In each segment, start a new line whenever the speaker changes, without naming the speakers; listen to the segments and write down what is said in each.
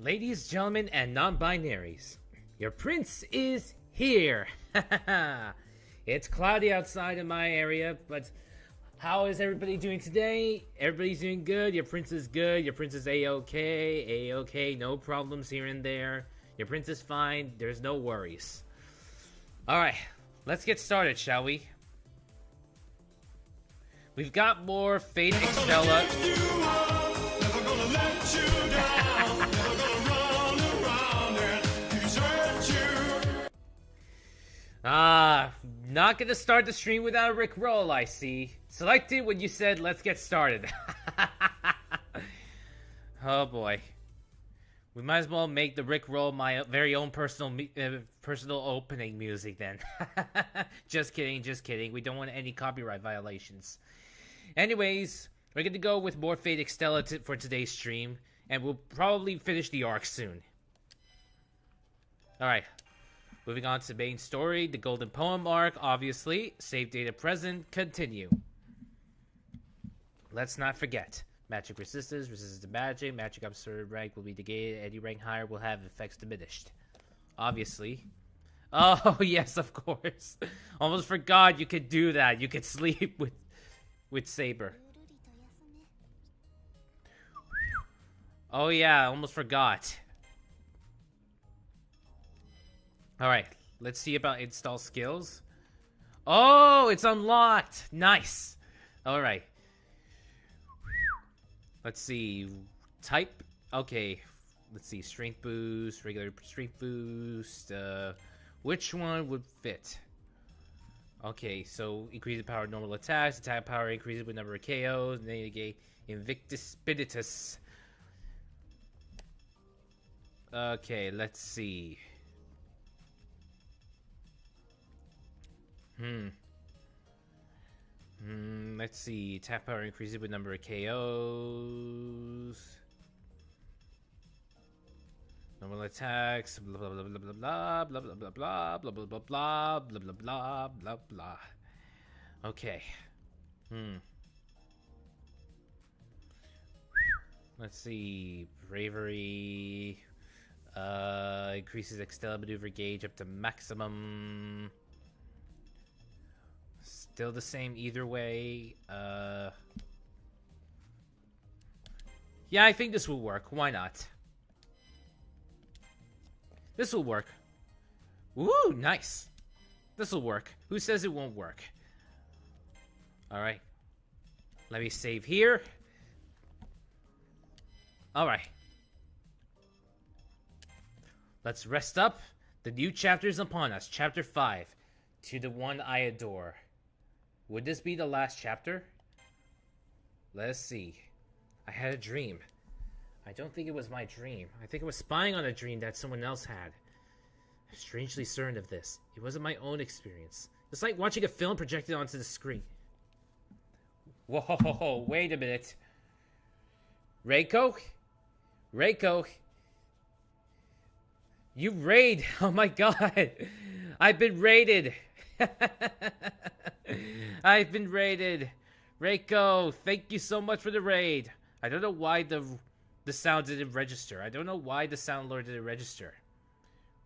Ladies, gentlemen, and non-binaries, your prince is here! It's cloudy outside in my area, but how is everybody doing today? Everybody's doing good. Your prince is good. Your prince is A-okay. A-okay. No problems here and there. Your prince is fine. There's no worries. Alright, let's get started, shall we? We've got more Fate Extella. Not gonna start the stream without a Rickroll, I see. Selected when you said, let's get started. Oh boy. We might as well make the Rickroll my very own personal opening music then. Just kidding, just kidding. We don't want any copyright violations. Anyways, we're gonna go with more Fate Extella for today's stream, and we'll probably finish the arc soon. Alright. Moving on to the main story, the Golden Poem arc, obviously. Save data present, continue. Let's not forget. Magic resistance to magic. Magic absurd rank will be negated. Any rank higher will have effects diminished. Obviously. Oh, yes, of course. Almost forgot you could do that. You could sleep with Saber. Oh, yeah, almost forgot. Alright, let's see about install skills. Oh, it's unlocked! Nice! Alright. Let's see. Type. Okay. Let's see. Strength boost, regular strength boost. Which one would fit? Okay, so increase the power of normal attacks. Attack power increases with number of KOs. Negate Invictus Spiritus. Okay, let's see. Let's see. Attack power increases with number of KOs. Normal attacks. Blah blah blah blah blah blah blah blah blah blah blah blah blah blah blah blah blah blah. Okay. Let's see. Bravery. Increases Extella maneuver gauge up to maximum. Still the same either way. Yeah, I think this will work. Why not? This will work. Woo, nice. This will work. Who says it won't work? Alright. Let me save here. Alright. Let's rest up. The new chapter is upon us. Chapter 5. To the one I adore. Would this be the last chapter? Let us see. I had a dream. I don't think it was my dream. I think I was spying on a dream that someone else had. I'm strangely certain of this. It wasn't my own experience. It's like watching a film projected onto the screen. Whoa, wait a minute. Reiko? Reiko? You raid! Oh my god! I've been raided! I've been raided. Reiko, thank you so much for the raid. I don't know why the sound didn't register. I don't know why the sound alert didn't register.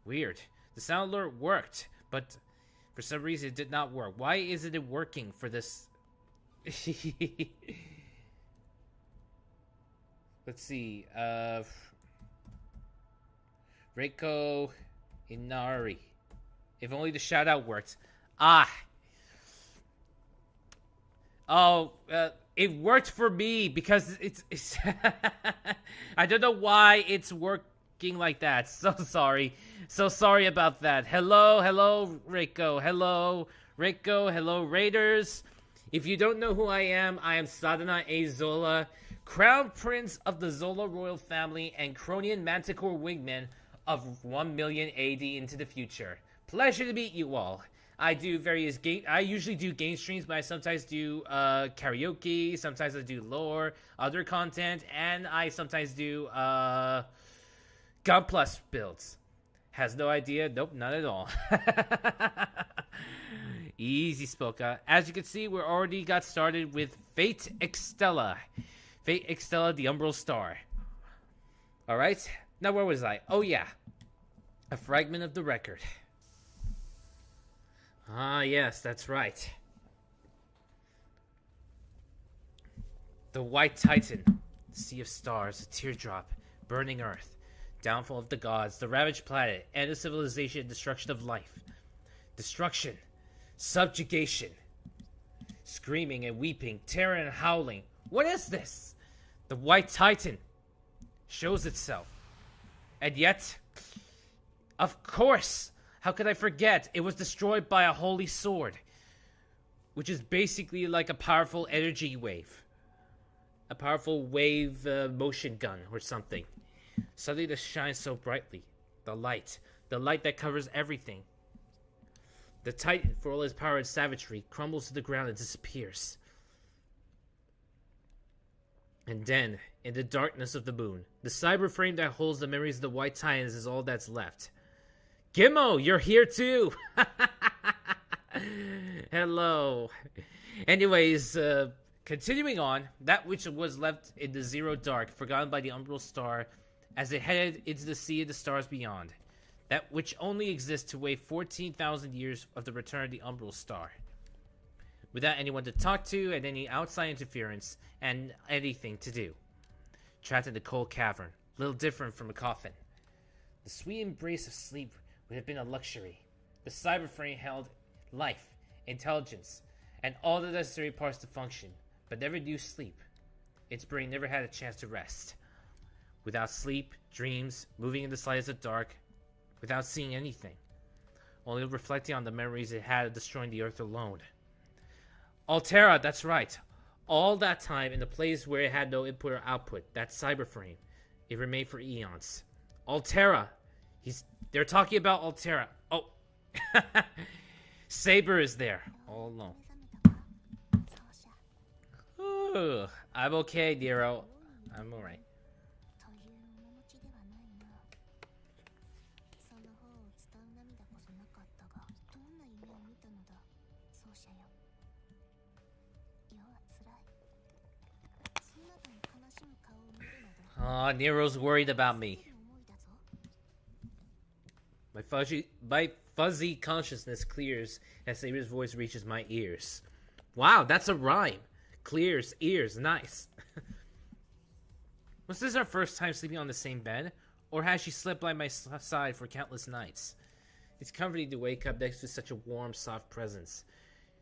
Weird. The sound alert worked, but for some reason it did not work. Why isn't it working for this? Let's see. Reiko Inari. If only the shout out worked. It worked for me because it's I don't know why it's working like that. So sorry about that. Hello Reiko. Hello Reiko. Hello Raiders. If you don't know who I am Sadhana A. Zola, Crown Prince of the Zola royal family and Cronian Manticore Wingman of 1 million AD into the future. Pleasure to meet you all. I do various I usually do game streams, but I sometimes do karaoke, sometimes I do lore, other content, and I sometimes do Gun Plus builds. Has no idea? Nope, not at all. Easy, Spoka. As you can see, we already got started with Fate Extella. Fate Extella, the Umbral Star. Alright, Now, where was I? Oh, yeah. A fragment of the record. Ah, yes, that's right. The White Titan. Sea of stars, a teardrop, burning earth, downfall of the gods, the ravaged planet, end of civilization, destruction of life. Destruction. Subjugation. Screaming and weeping, terror and howling. What is this? The White Titan shows itself. And yet, of course, how could I forget? It was destroyed by a holy sword, which is basically like a powerful energy wave. A powerful wave motion gun or something. Suddenly this shines so brightly. The light that covers everything. The Titan, for all his power and savagery, crumbles to the ground and disappears. And then, in the darkness of the moon, the cyber frame that holds the memories of the White Titans is all that's left. Gimmo, you're here too! Hello. Anyways, continuing on, that which was left in the zero dark, forgotten by the Umbral star, as it headed into the sea of the stars beyond. That which only exists to wait 14,000 years of the return of the Umbral star. Without anyone to talk to, and any outside interference, and anything to do. Trapped in the cold cavern, little different from a coffin. The sweet embrace of sleep would have been a luxury. The cyber frame held life, intelligence, and all the necessary parts to function, but never knew sleep. Its brain never had a chance to rest. Without sleep, dreams, moving in the slightest of dark, without seeing anything. Only reflecting on the memories it had of destroying the earth alone. Altera, that's right. All that time in the place where it had no input or output, that cyber frame, it remained for eons. Altera! They're talking about Altera. Oh! Saber is there, all alone. Ooh, I'm okay, Nero. I'm alright. Aw, Nero's worried about me. My fuzzy consciousness clears as Saber's voice reaches my ears. Wow, that's a rhyme. Clears, ears, nice. Was this our first time sleeping on the same bed? Or has she slept by my side for countless nights? It's comforting to wake up next to such a warm, soft presence.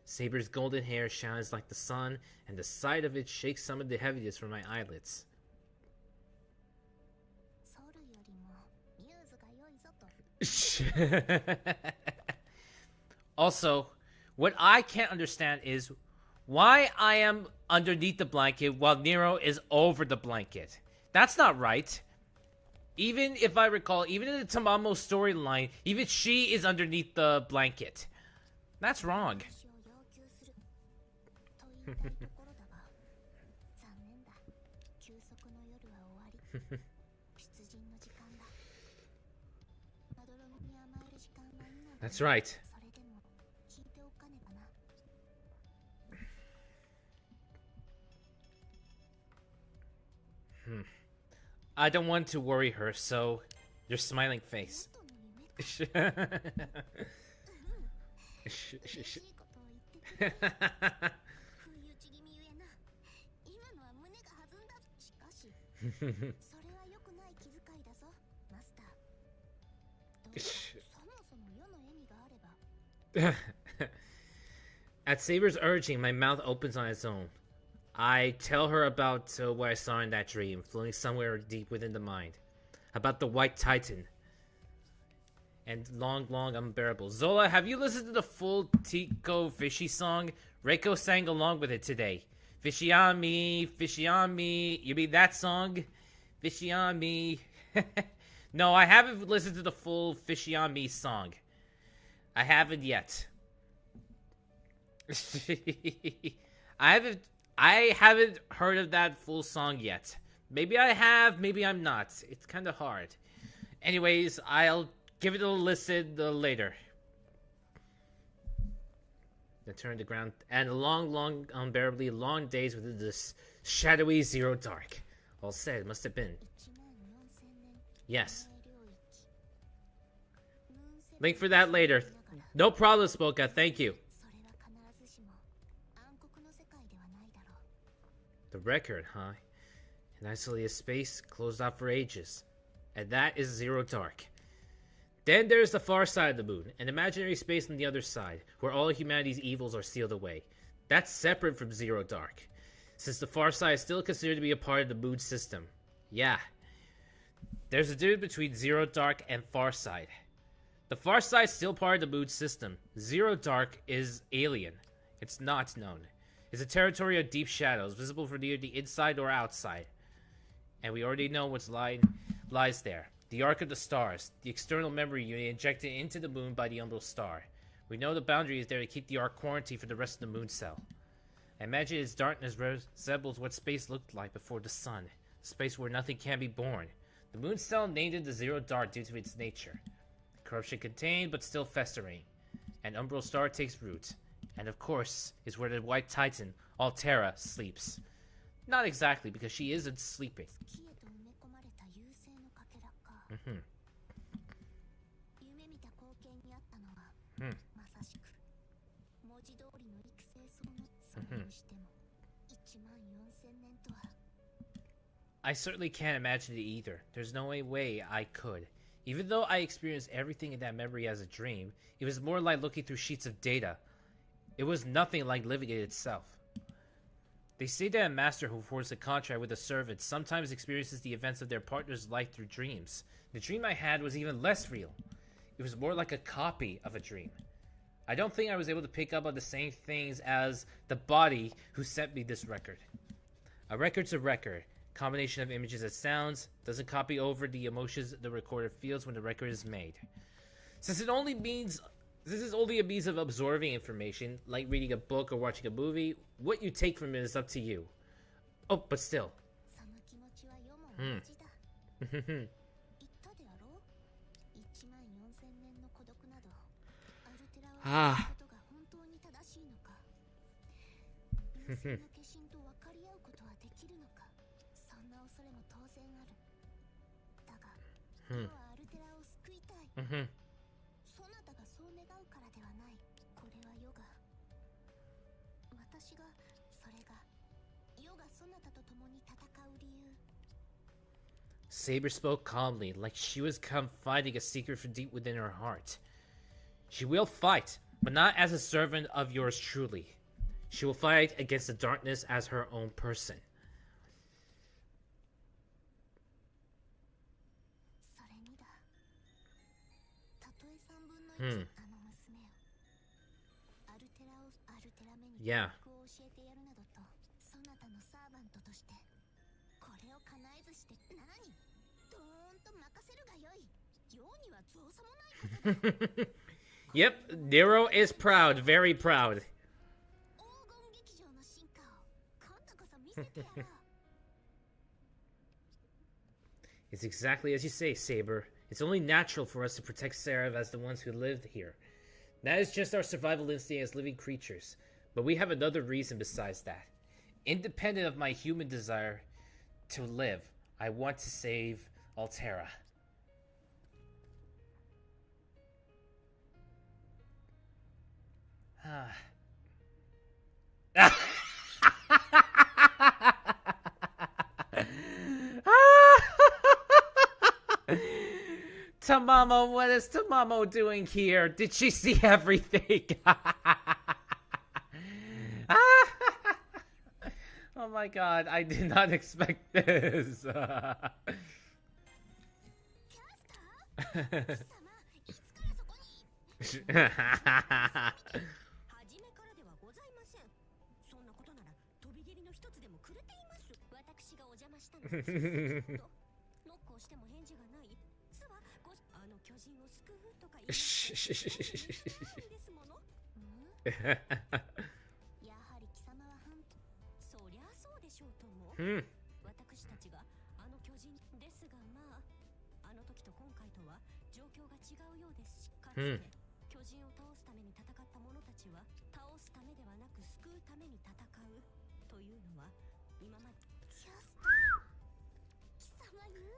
Saber's golden hair shines like the sun, and the sight of it shakes some of the heaviness from my eyelids. Also, what I can't understand is why I am underneath the blanket while Nero is over the blanket. That's not right. Even if I recall, even in the Tamamo storyline, even she is underneath the blanket. That's wrong. That's right. I don't want to worry her, so your smiling face. At Saber's urging, my mouth opens on its own. I tell her about what I saw in that dream, floating somewhere deep within the mind. About the White Titan. And long, long, unbearable. Zola, have you listened to the full Tico Fishy song? Reiko sang along with it today. Fishy on me, fishy on me. You mean that song? Fishy on me. No, I haven't listened to the full Fishy on Me song. I haven't yet. I haven't heard of that full song yet. Maybe I have, maybe I'm not. It's kind of hard. Anyways, I'll give it a listen later. I turn to ground, and long, unbearably long days within this shadowy zero dark. All said, must have been Yes. Link for that later. No problem, Spoka. Thank you. The record, huh? An isolated space, closed off for ages. And that is Zero Dark. Then there's the far side of the moon, an imaginary space on the other side, where all humanity's evils are sealed away. That's separate from Zero Dark, since the far side is still considered to be a part of the moon system. Yeah. There's a difference between Zero Dark and Far Side. The Far Side is still part of the moon system. Zero Dark is alien. It's not known. It's a territory of deep shadows, visible from neither the inside or outside. And we already know what's lies there. The Ark of the Stars, the external memory unit injected into the moon by the Umbral star. We know the boundary is there to keep the Ark quarantined for the rest of the moon cell. I imagine its darkness resembles what space looked like before the sun, a space where nothing can be born. The moon cell named it the Zero Dark due to its nature. Corruption contained, but still festering. An Umbral star takes root. And of course, is where the White Titan, Altera, sleeps. Not exactly, because she isn't sleeping. I certainly can't imagine it either. There's no way I could. Even though I experienced everything in that memory as a dream, it was more like looking through sheets of data. It was nothing like living it itself. They say that a master who forms a contract with a servant sometimes experiences the events of their partner's life through dreams. The dream I had was even less real. It was more like a copy of a dream. I don't think I was able to pick up on the same things as the body who sent me this record. A record's a record. Combination of images and sounds doesn't copy over the emotions the recorder feels when the record is made. Since this is only a means of absorbing information, like reading a book or watching a movie, what you take from it is up to you. Oh, but still. Ah. Saber spoke calmly, like she was confiding a secret from deep within her heart. She will fight, but not as a servant of yours truly. She will fight against the darkness as her own person. Yeah. Yep, Nero is proud, very proud. It's exactly as you say, Saber. It's only natural for us to protect Seraph as the ones who lived here. That is just our survival instinct as living creatures. But we have another reason besides that. Independent of my human desire to live, I want to save Altera. Tamamo, what is Tamamo doing here? Did she see everything? Oh my god, I did not expect this.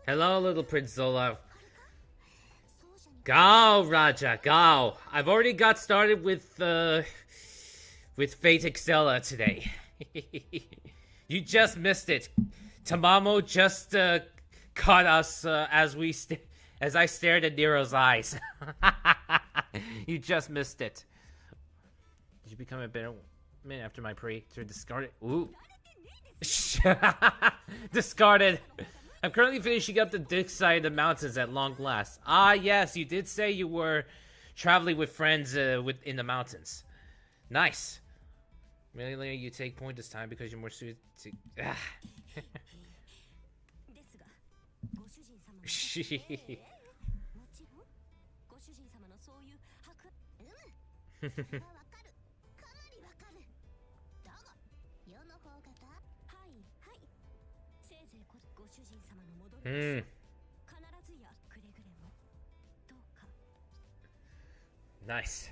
Hello, little Prince Zola. Go, Raja, go. I've already got started with Fate Extella today. You just missed it. Tamamo just caught us as I stared at Nero's eyes. You just missed it. Did you become a better man after my prey to discard it? Ooh. Discarded. I'm currently finishing up the dig side of the mountains at long last. Ah, yes, you did say you were traveling with friends in the mountains. Nice. Really, you take point this time because you're more suited to... Nice.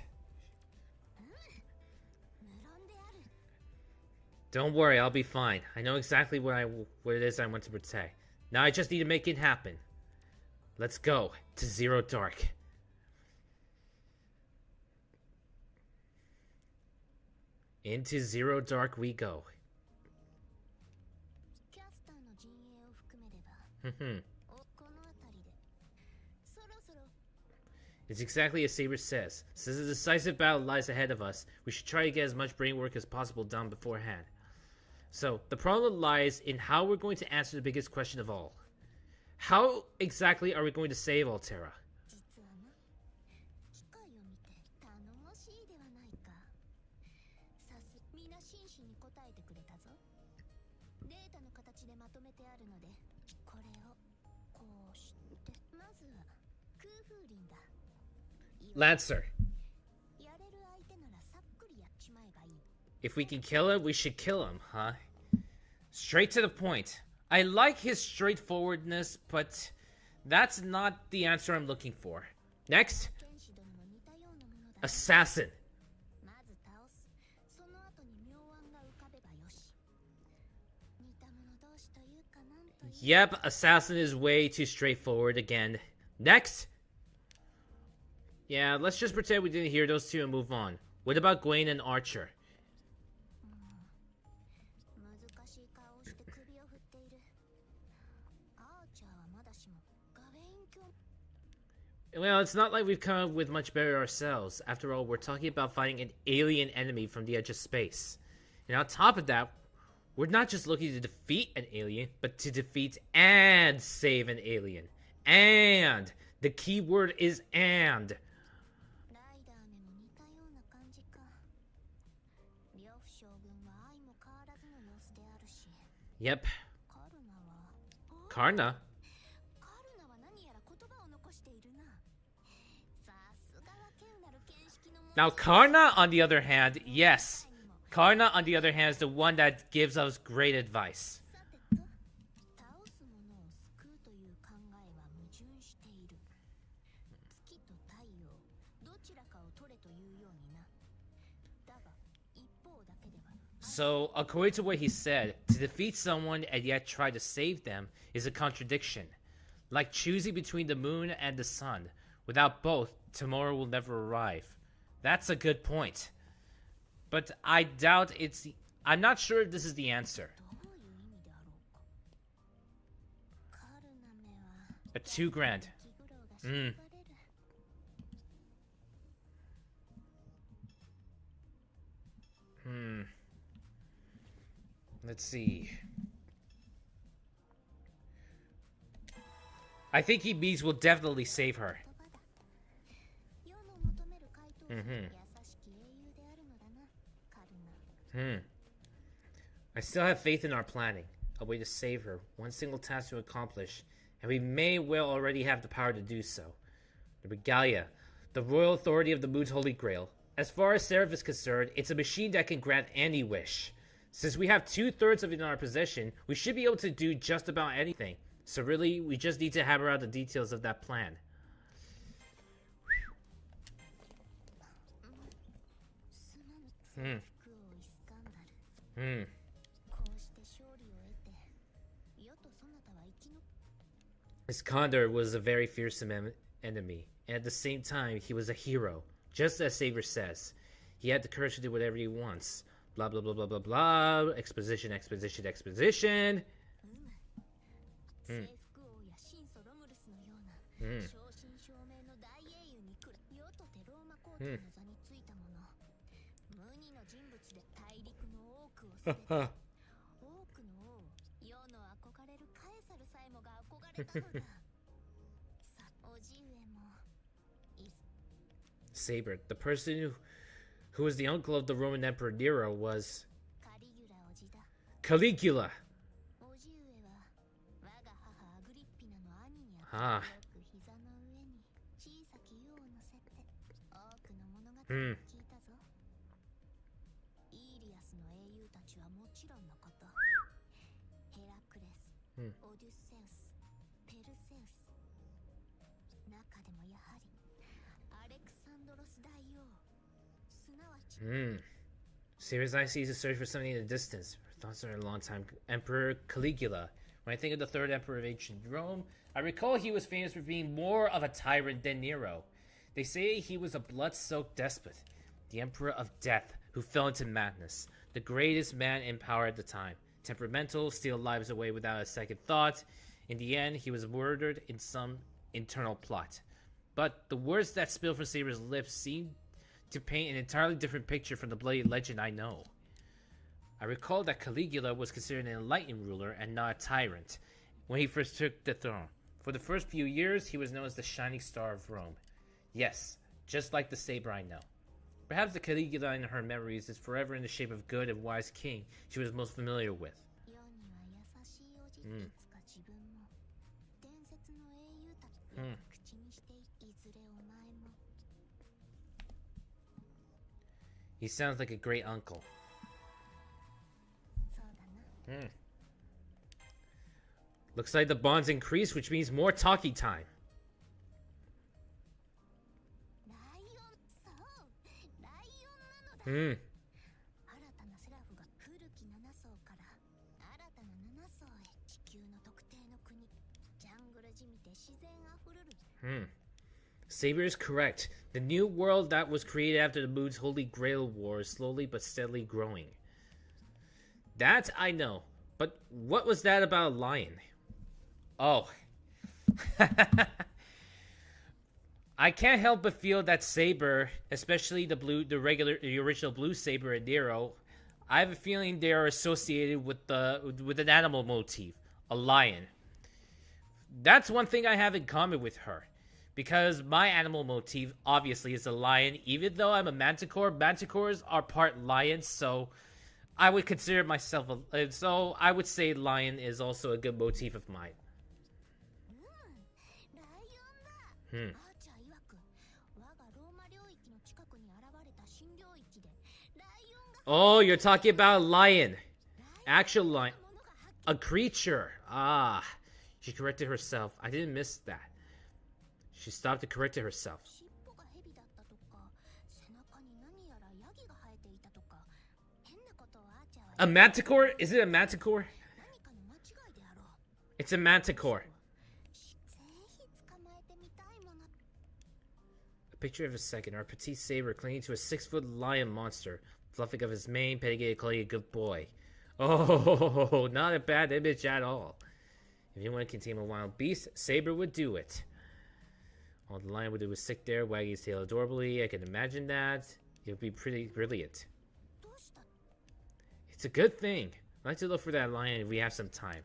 Don't worry, I'll be fine. I know exactly what it is I want to protect. Now I just need to make it happen. Let's go to Zero Dark. Into Zero Dark we go. It's exactly as Saber says. Since a decisive battle lies ahead of us, we should try to get as much brain work as possible done beforehand. So, the problem lies in how we're going to answer the biggest question of all. How exactly are we going to save Altera? Lancer. If we can kill him, we should kill him, huh? Straight to the point. I like his straightforwardness, but that's not the answer I'm looking for. Next. Assassin. Yep, assassin is way too straightforward again. Next. Yeah, let's just pretend we didn't hear those two and move on. What about Gwen and Archer? Well, it's not like we've come up with much better ourselves. After all, we're talking about fighting an alien enemy from the edge of space. And on top of that, we're not just looking to defeat an alien, but to defeat and save an alien. And! The key word is and. Yep. Karna? Now, Karna, on the other hand, yes. Karna, on the other hand, is the one that gives us great advice. So, according to what he said, to defeat someone and yet try to save them is a contradiction. Like choosing between the moon and the sun. Without both, tomorrow will never arrive. That's a good point. But I doubt it's... I'm not sure if this is the answer. A $2,000. Let's see. I think Bees will definitely save her. I still have faith in our planning. A way to save her. One single task to accomplish. And we may well already have the power to do so. The Regalia. The royal authority of the Moon's Holy Grail. As far as Seraph is concerned, it's a machine that can grant any wish. Since we have 2/3 of it in our possession, we should be able to do just about anything. So really, we just need to hammer out the details of that plan. His condor was a very fearsome enemy, and at the same time, he was a hero, just as Saber says. He had the courage to do whatever he wants. Blah, blah, blah, blah, blah, blah. Exposition, exposition, exposition. Hmm. Hmm. Hmm. Saber, the person who was the uncle of the Roman Emperor Nero, was Caligula. Ah. Hmm. Hmm. Saber's eye sees a search for something in the distance. Her thoughts are a long time. Emperor Caligula. When I think of the third emperor of ancient Rome, I recall he was famous for being more of a tyrant than Nero. They say he was a blood-soaked despot, the emperor of death, who fell into madness, the greatest man in power at the time. Temperamental, steal lives away without a second thought. In the end, he was murdered in some internal plot. But the words that spilled from Saber's lips seemed to paint an entirely different picture from the bloody legend I know. I recall that Caligula was considered an enlightened ruler and not a tyrant when he first took the throne. For the first few years, he was known as the Shining Star of Rome. Yes, just like the Saber I know. Perhaps the Caligula in her memories is forever in the shape of good and wise king she was most familiar with. Mm. Mm. He sounds like a great uncle. Mm. Looks like the bonds increase, which means more talkie time. Hmm. Hmm. Saber is correct. The new world that was created after the Moon's Holy Grail War is slowly but steadily growing. That I know. But what was that about a lion? Oh. I can't help but feel that Saber, especially the original blue Saber and Nero, I have a feeling they are associated with an animal motif, a lion. That's one thing I have in common with her, because my animal motif obviously is a lion. Even though I'm a manticore, manticores are part lion, so I would consider myself so I would say lion is also a good motif of mine. Hmm. Oh, you're talking about a lion. Actual lion. A creature. Ah. She corrected herself. I didn't miss that. She stopped to correct herself. A manticore? Is it a manticore? It's a manticore. A picture of a second. Our petite Saber clinging to a 6-foot lion monster. Fluffing of his mane, petting calling a good boy. Oh, not a bad image at all. If anyone can tame a wild beast, Saber would do it. All the lion would do was sit there, wagging his tail adorably. I can imagine that. It would be pretty brilliant. It's a good thing. I'd like to look for that lion if we have some time.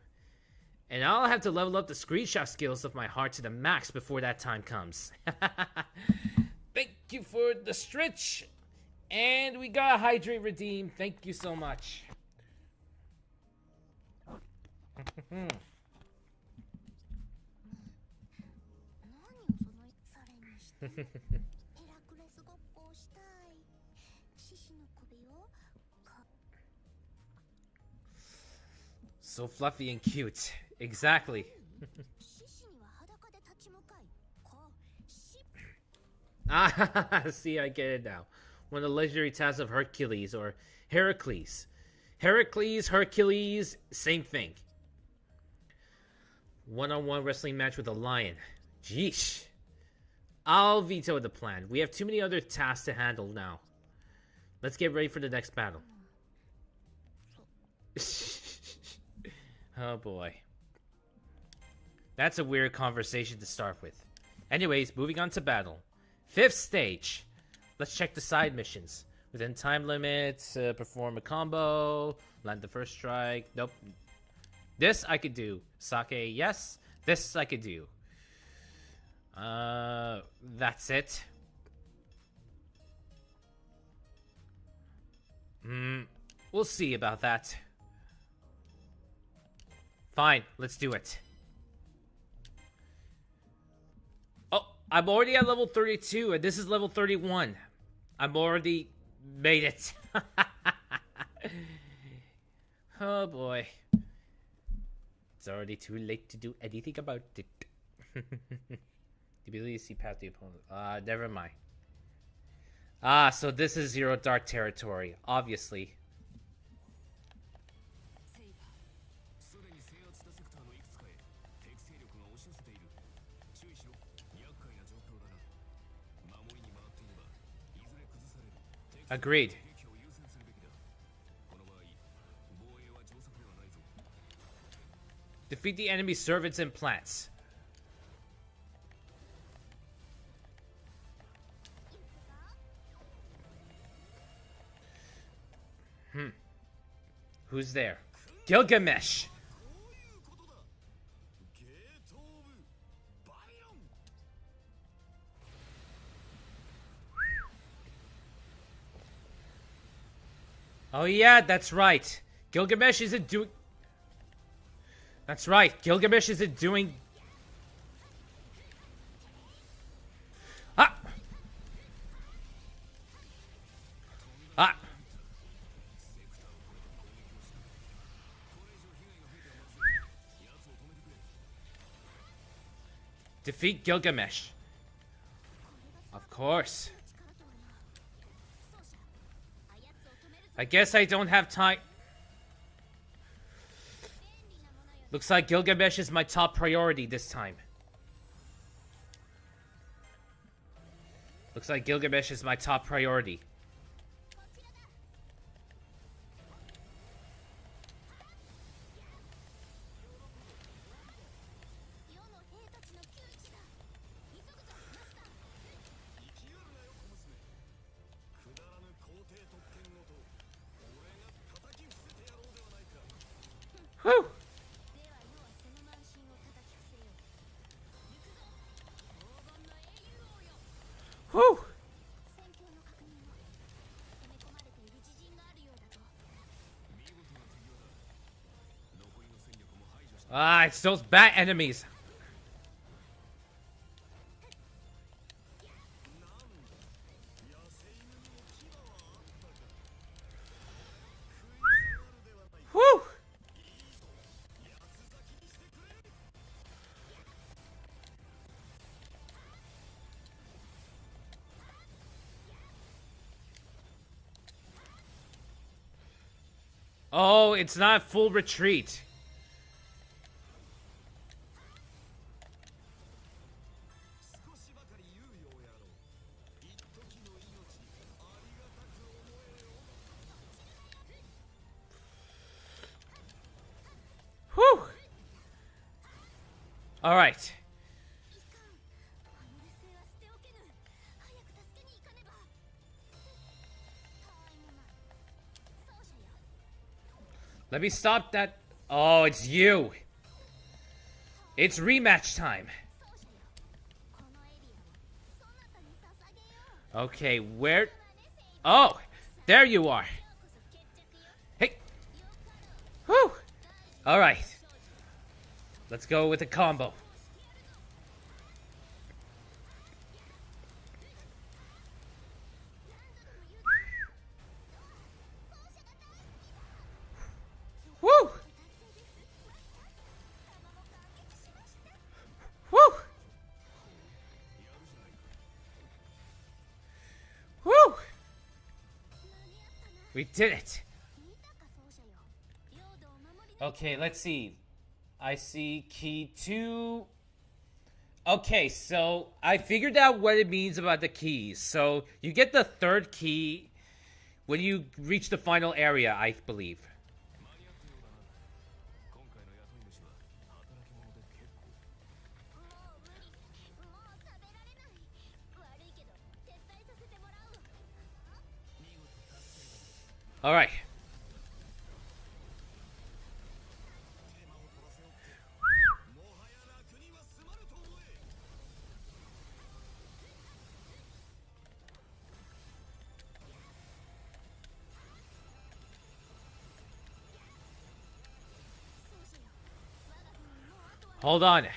And I'll have to level up the screenshot skills of my heart to the max before that time comes. Thank you for the stretch. And we got a hydrate redeem. Thank you so much. So fluffy and cute. Exactly. Ah, see, I get it now. One of the legendary tasks of Hercules or Heracles. Heracles, Hercules, same thing. One-on-one wrestling match with a lion. Jeesh. I'll veto the plan. We have too many other tasks to handle now. Let's get ready for the next battle. Oh boy. That's a weird conversation to start with. Anyways, moving on to battle. 5th stage. Let's check the side missions. Within time limits, perform a combo, land the first strike. Nope. This I could do. Sake, yes. This I could do. That's it. We'll see about that. Fine, let's do it. Oh, I'm already at level 32, and this is level 31. I'm already made it. Oh boy. It's already too late to do anything about it. You believe you see past the opponent. Never mind. So this is Zero Dark territory, obviously. Agreed. Defeat the enemy servants and plants. Who's there? Gilgamesh! Oh yeah, that's right. Gilgamesh isn't doing... That's right. Gilgamesh isn't doing... Ah! Ah! Defeat Gilgamesh. Of course. I guess I don't have time. Looks like Gilgamesh is my top priority this time. Looks like Gilgamesh is my top priority. Whew! Whew! Ah, it's those bat enemies. Whew! Oh, it's not full retreat. Whew! All right. Let me stop that. Oh, it's you. It's rematch time. Okay, where? Oh, there you are. Hey. Whew. All right. Let's go with a combo. Woo! Woo! Woo! We did it. Okay, let's see. I see key 2. Okay, so I figured out what it means about the keys. So you get the third key when you reach the final area, I believe. Alright. Hold on.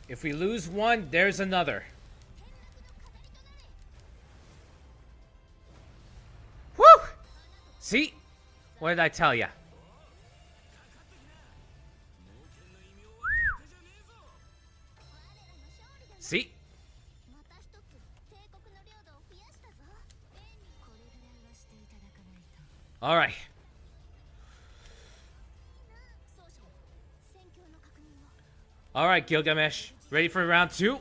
If we lose one, there's another. Woo! See? What did I tell ya? See? All right. All right, Gilgamesh. Ready for round 2?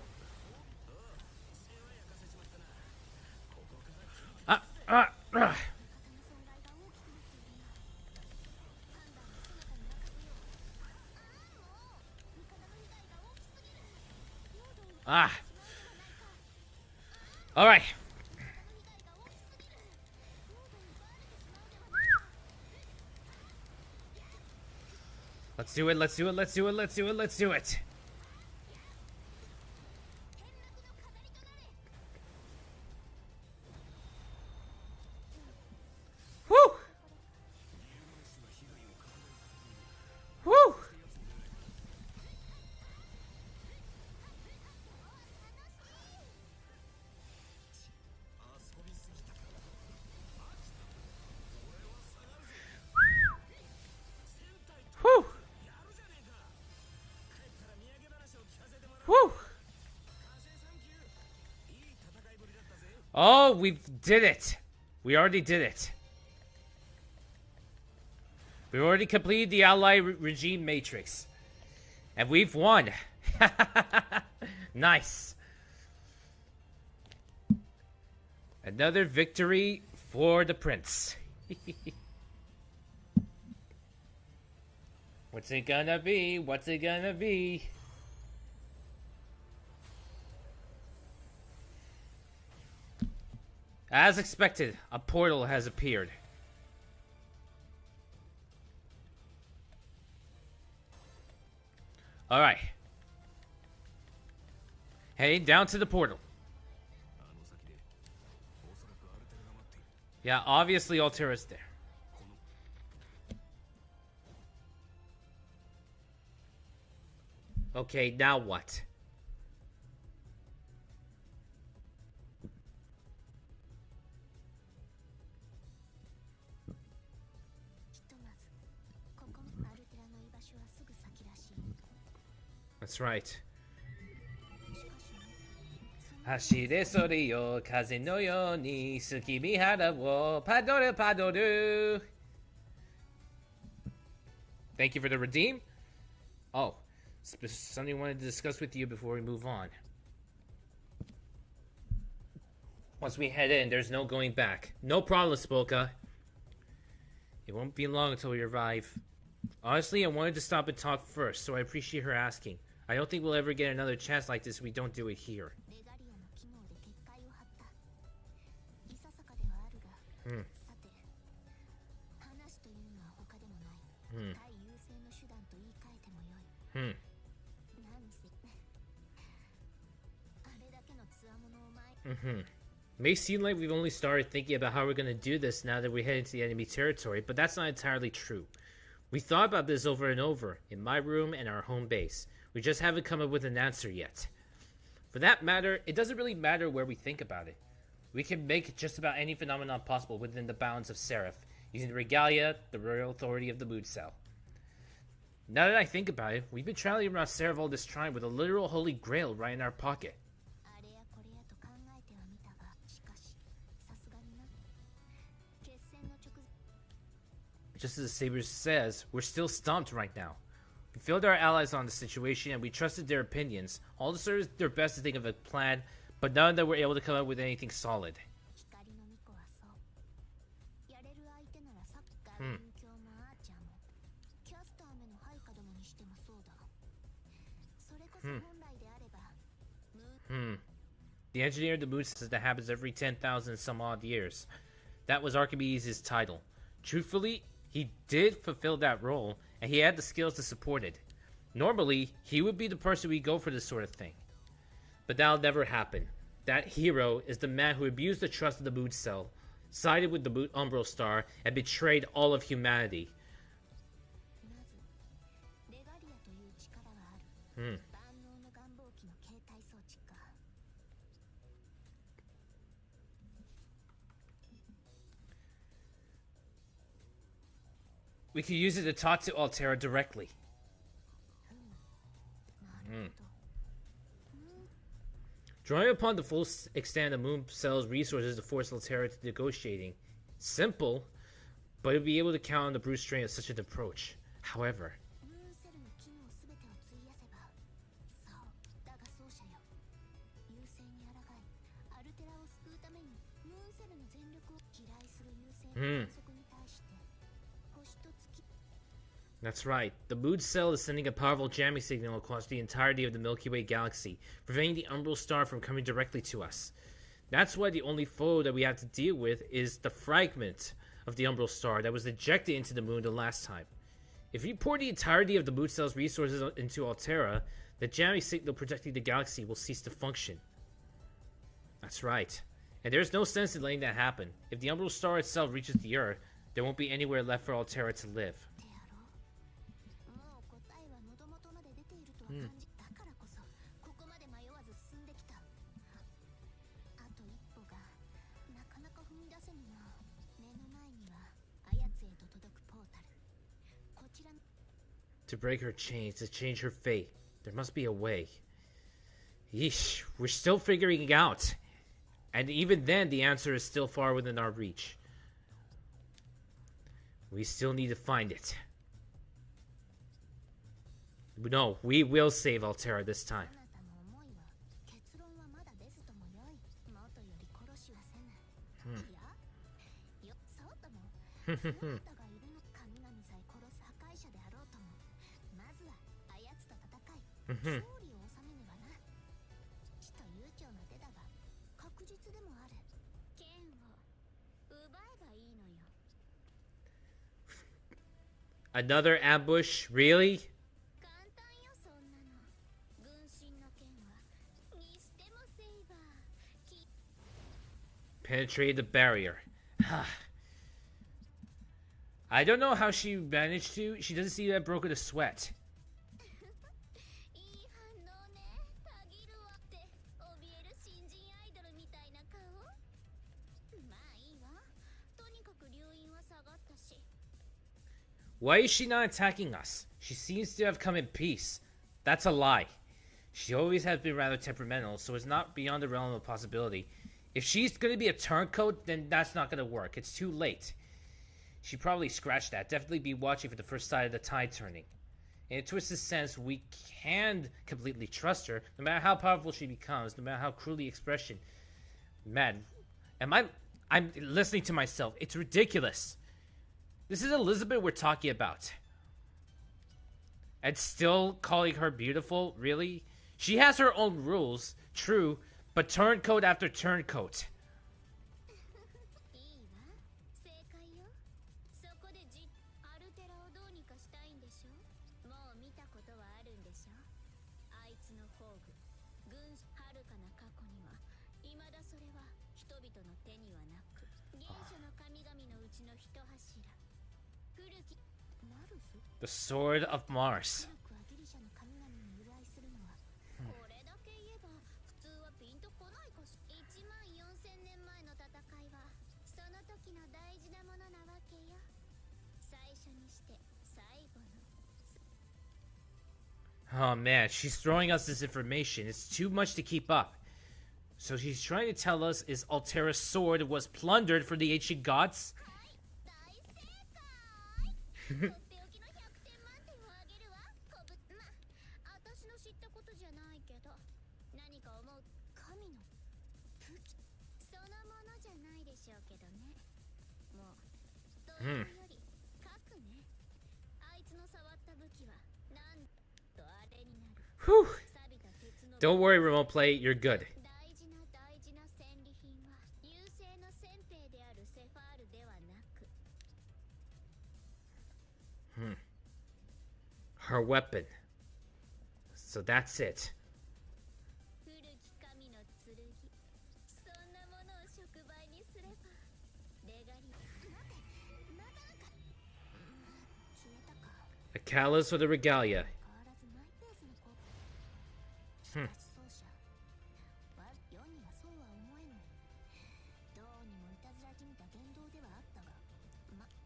All right. Let's do it, let's do it, let's do it, let's do it, let's do it. Woo! Woo! Woo! Woo! Oh, we did it. We already did it. We already completed the Ally Regime Matrix. And we've won. Nice. Another victory for the prince. What's it gonna be? What's it gonna be? As expected, a portal has appeared. Alright. Heading down to the portal. Yeah, obviously Altera's there. Okay, now what? That's right. 走れそれよ風のように月見原をパドルパドル Thank you for the redeem. Oh, something I wanted to discuss with you before we move on. Once we head in, there's no going back. No problem, Spolka. It won't be long until we arrive. Honestly, I wanted to stop and talk first, so I appreciate her asking. I don't think we'll ever get another chance like this if we don't do it here. May seem like we've only started thinking about how we're going to do this now that we head into the enemy territory, but that's not entirely true. We thought about this over and over, in my room and our home base. We just haven't come up with an answer yet. For that matter, it doesn't really matter where we think about it. We can make just about any phenomenon possible within the bounds of Seraph, using the regalia, the royal authority of the mood cell. Now that I think about it, we've been traveling around Seraph all this time with a literal holy grail right in our pocket. Just as the Saber says, we're still stumped right now. We filled our allies on the situation and we trusted their opinions. All deserve their best to think of a plan, but none that were able to come up with anything solid. The engineer of the moon says that happens every 10,000 some odd years. That was Archimedes' title. Truthfully, he did fulfill that role, and he had the skills to support it. Normally, he would be the person we go for this sort of thing. But that'll never happen. That hero is the man who abused the trust of the moon cell, sided with the Umbral star, and betrayed all of humanity. We could use it to talk to Altera directly. Drawing upon the full extent of Moon Cell's resources to force Altera to negotiating. Simple, but it'd be able to count on the brute strength of such an approach. However... That's right. The moon cell is sending a powerful jamming signal across the entirety of the Milky Way galaxy, preventing the Umbral star from coming directly to us. That's why the only foe that we have to deal with is the fragment of the Umbral star that was ejected into the moon the last time. If we pour the entirety of the moon cell's resources into Altera, the jamming signal protecting the galaxy will cease to function. That's right. And there's no sense in letting that happen. If the Umbral star itself reaches the Earth, there won't be anywhere left for Altera to live. To break her chains, to change her fate, there must be a way. Yeesh, we're still figuring it out. And even then, the answer is still far within our reach. We still need to find it. No, we will save Altera this time. Another ambush? Really? Penetrated the barrier. I don't know how she managed to. She doesn't seem to have broken a sweat. Why is she not attacking us? She seems to have come in peace. That's a lie. She always has been rather temperamental, so it's not beyond the realm of possibility. If she's going to be a turncoat, then that's not going to work. It's too late. She probably scratched that. Definitely be watching for the first sign of the tide turning. In a twisted sense, we can completely trust her, no matter how powerful she becomes, no matter how cruelly expression. Man, I'm listening to myself. It's ridiculous. This is Elizabeth we're talking about. And still calling her beautiful? Really? She has her own rules, true, but turncoat after turncoat. The Sword of Mars. Oh man, she's throwing us this information. It's too much to keep up. So she's trying to tell us is Altera's sword was plundered for the ancient gods? Whew. Don't worry, remote play, you're good. Her weapon. So that's it. A callus for the regalia.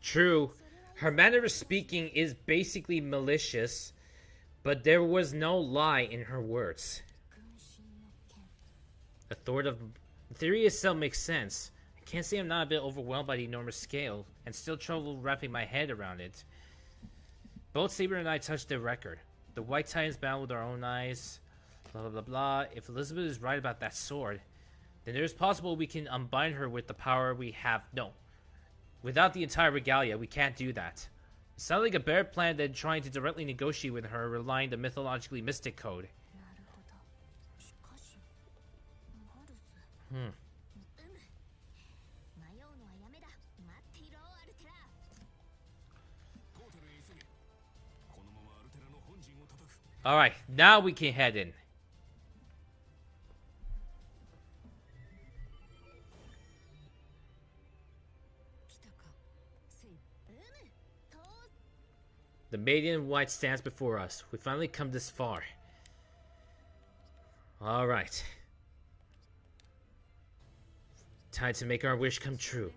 True, her manner of speaking is basically malicious, but there was no lie in her words. The theory itself makes sense. I can't say I'm not a bit overwhelmed by the enormous scale, and still trouble wrapping my head around it. Both Saber and I touched the record. The White Titans bound with our own eyes. Blah blah blah blah. If Elizabeth is right about that sword, then it is possible we can unbind her with the power we have. No. Without the entire regalia, we can't do that. It sounds like a better plan than trying to directly negotiate with her relying the mythologically mystic code. Alright, now we can head in. The maiden in white stands before us. We finally come this far. Alright. Time to make our wish come true.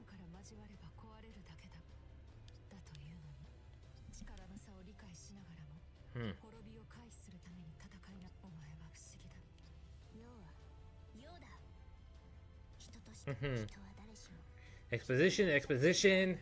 Exposition, exposition.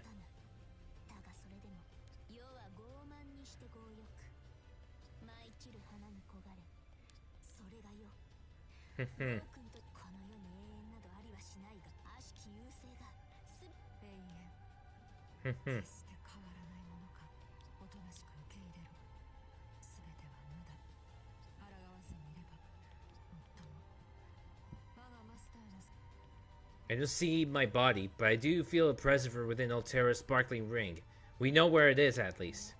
I don't see my body, but I do feel a presence from within Altera's sparkling ring. We know where it is, at least.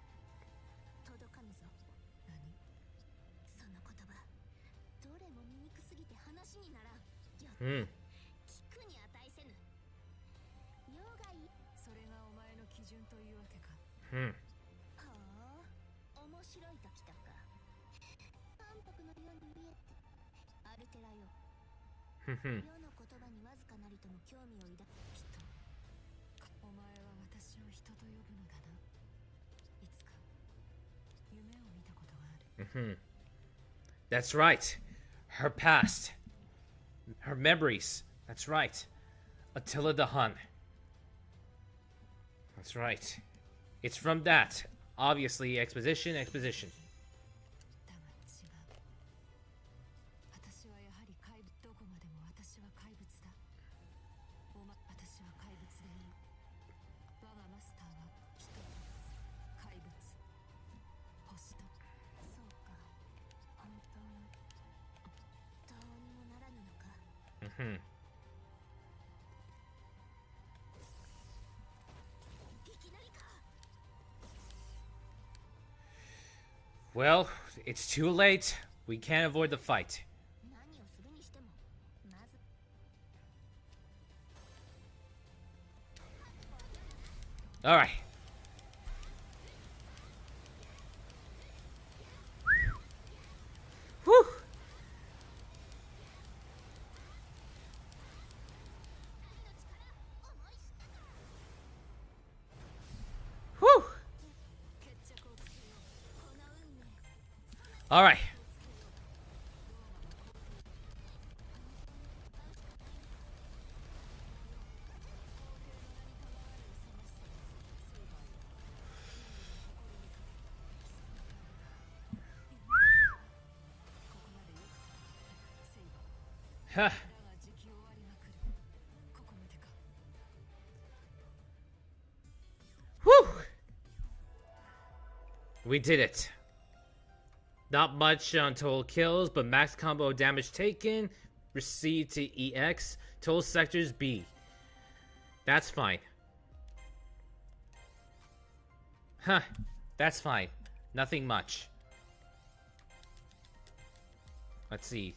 That's right. Her past. Her memories. That's right. Attila the Hun. That's right. It's from that. Obviously, exposition, exposition. Well, it's too late. We can't avoid the fight. Alright. Whew. Whew. Alright. Huh. Whew! We did it. Not much on total kills, but max combo damage taken, received to EX, total sectors B. That's fine. Huh, that's fine. Nothing much. Let's see.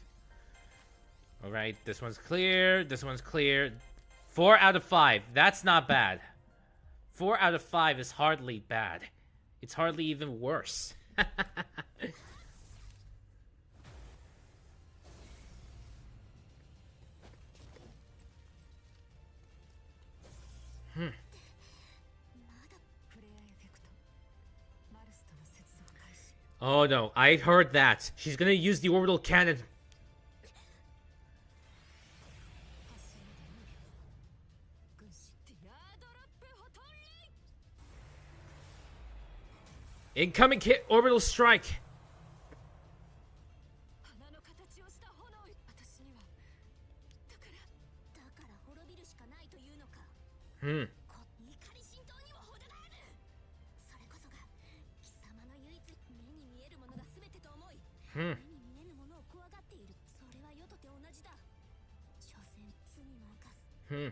Alright, this one's clear, this one's clear. 4 out of 5, that's not bad. 4 out of 5 is hardly bad. It's hardly even worse. Oh no, I heard that. She's gonna use the orbital cannon. Incoming orbital strike. Hmm. Hmm. Hmm.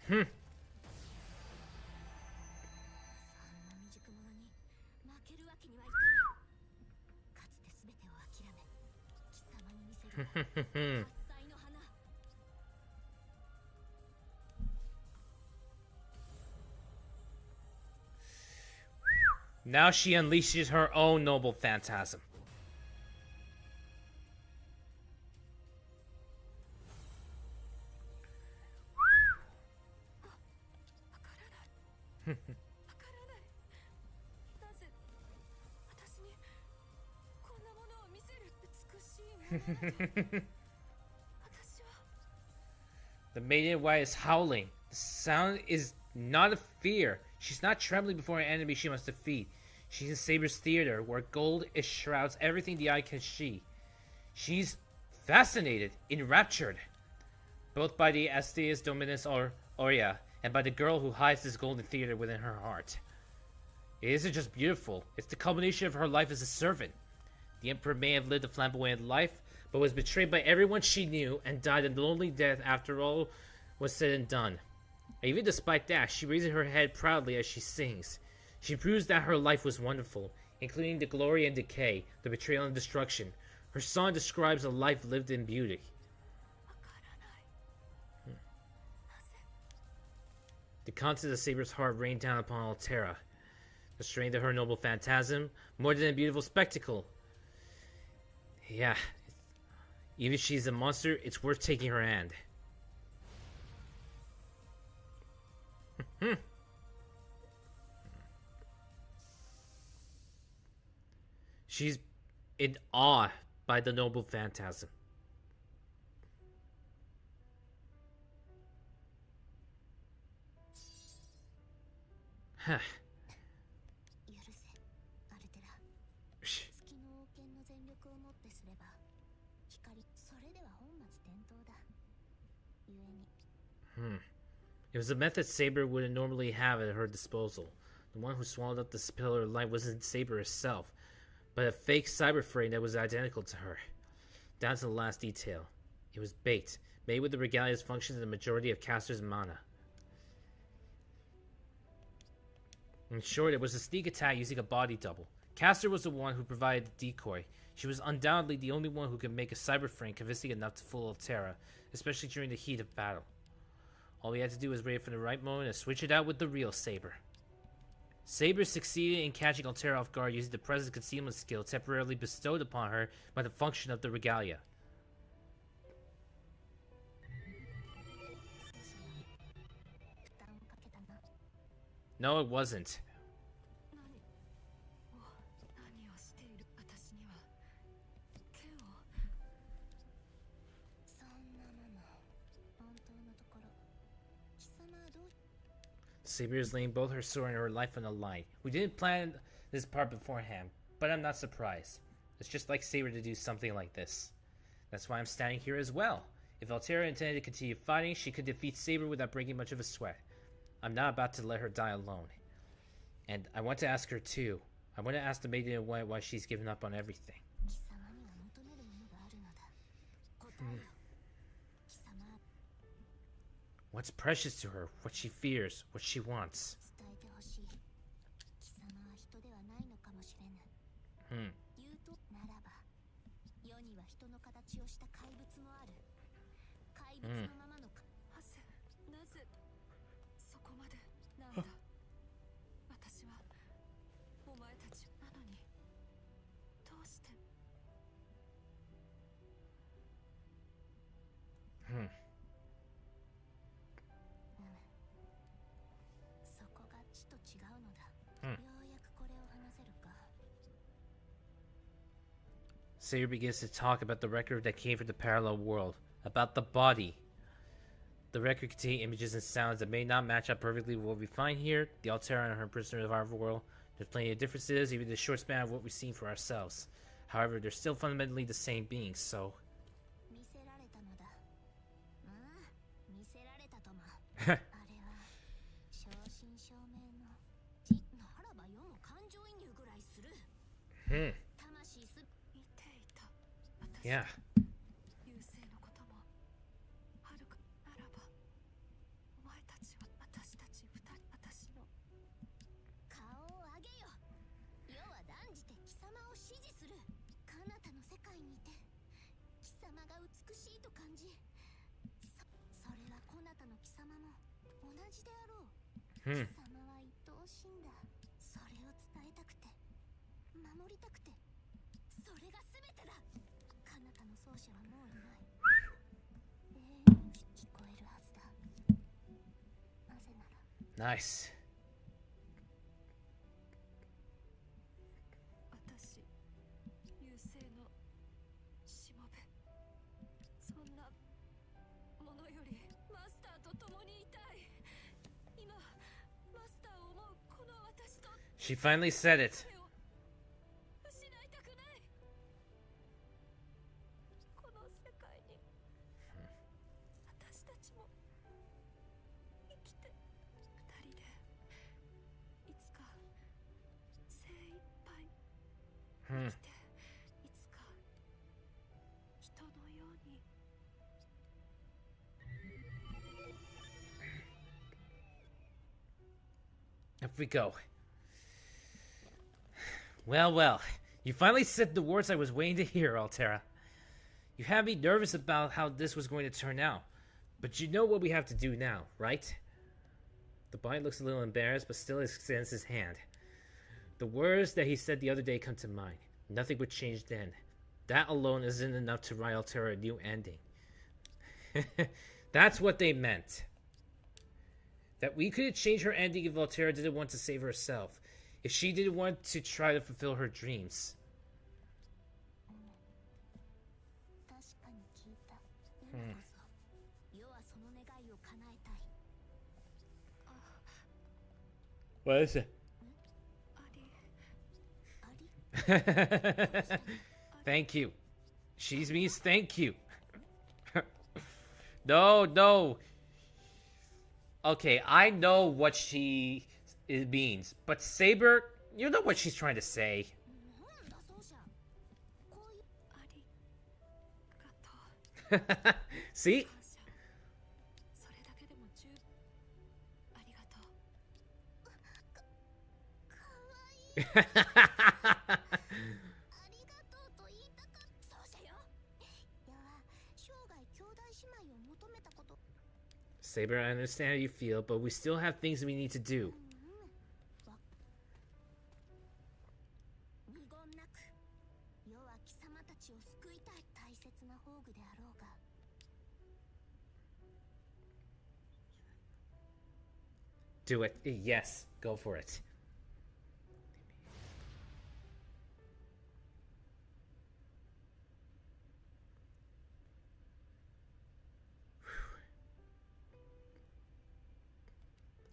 Hmm. Now she unleashes her own noble phantasm. The maiden white is howling. The sound is not of fear. She's not trembling before an enemy she must defeat. She's in Saber's theater, where gold shrouds everything the eye can see. She's fascinated, enraptured, both by the Estea's Dominus Aurea and by the girl who hides this golden theater within her heart. It isn't just beautiful, it's the culmination of her life as a servant. The Emperor may have lived a flamboyant life, but was betrayed by everyone she knew and died a lonely death after all was said and done. And even despite that, she raises her head proudly as she sings. She proves that her life was wonderful, including the glory and decay, the betrayal and destruction. Her song describes a life lived in beauty. The contents of Saber's heart rain down upon Altera. The strength of her noble phantasm, more than a beautiful spectacle. Yeah, even if she's a monster, it's worth taking her hand. She's in awe by the noble phantasm. Huh. It was a method Saber wouldn't normally have at her disposal. The one who swallowed up the pillar of light wasn't Saber herself, but a fake cyber frame that was identical to her. Down to the last detail. It was baked, made with the regalia's functions and the majority of Caster's mana. In short, it was a sneak attack using a body double. Caster was the one who provided the decoy. She was undoubtedly the only one who could make a cyber frame convincing enough to fool Altera, especially during the heat of battle. All we had to do was wait for the right moment and switch it out with the real Saber. Saber succeeded in catching Altera off guard using the presence concealment skill temporarily bestowed upon her by the function of the regalia. No, it wasn't. Saber is laying both her sword and her life on the line. We didn't plan this part beforehand, but I'm not surprised. It's just like Saber to do something like this. That's why I'm standing here as well. If Altera intended to continue fighting, she could defeat Saber without breaking much of a sweat. I'm not about to let her die alone. And I want to ask her too. I want to ask the Maiden in White why she's given up on everything. What's precious to her, what she fears, what she wants. Saber begins to talk about the record that came from the parallel world, about the body. The record contains images and sounds that may not match up perfectly with what we find here, the Altera and her prisoner of our world. There's plenty of differences, even the short span of what we've seen for ourselves. However, they're still fundamentally the same beings, so... Yeah. Nice. She finally said it. Up we go. Well, you finally said the words I was waiting to hear, Altera. You had me nervous about how this was going to turn out, but you know what we have to do now, right? The boy looks a little embarrassed, but still extends his hand. The words that he said the other day come to mind. Nothing would change then. That alone isn't enough to write Altera a new ending. That's what they meant. That we could change her ending if Altera didn't want to save herself. If she didn't want to try to fulfill her dreams. What is it? Thank you. She means thank you. No. Okay, I know what it means, but Saber, you know what she's trying to say. See? Saber, I understand how you feel, but we still have things we need to do. Do it. Yes, go for it.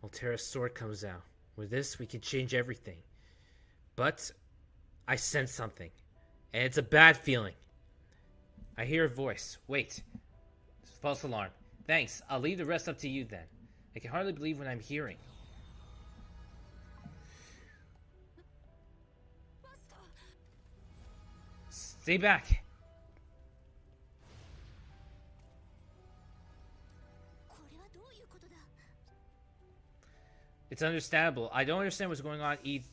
Altera's sword comes out. With this, we can change everything. But I sense something, and it's a bad feeling. I hear a voice. Wait. False alarm. Thanks. I'll leave the rest up to you then. I can hardly believe what I'm hearing. Stay back. It's understandable. I don't understand what's going on either.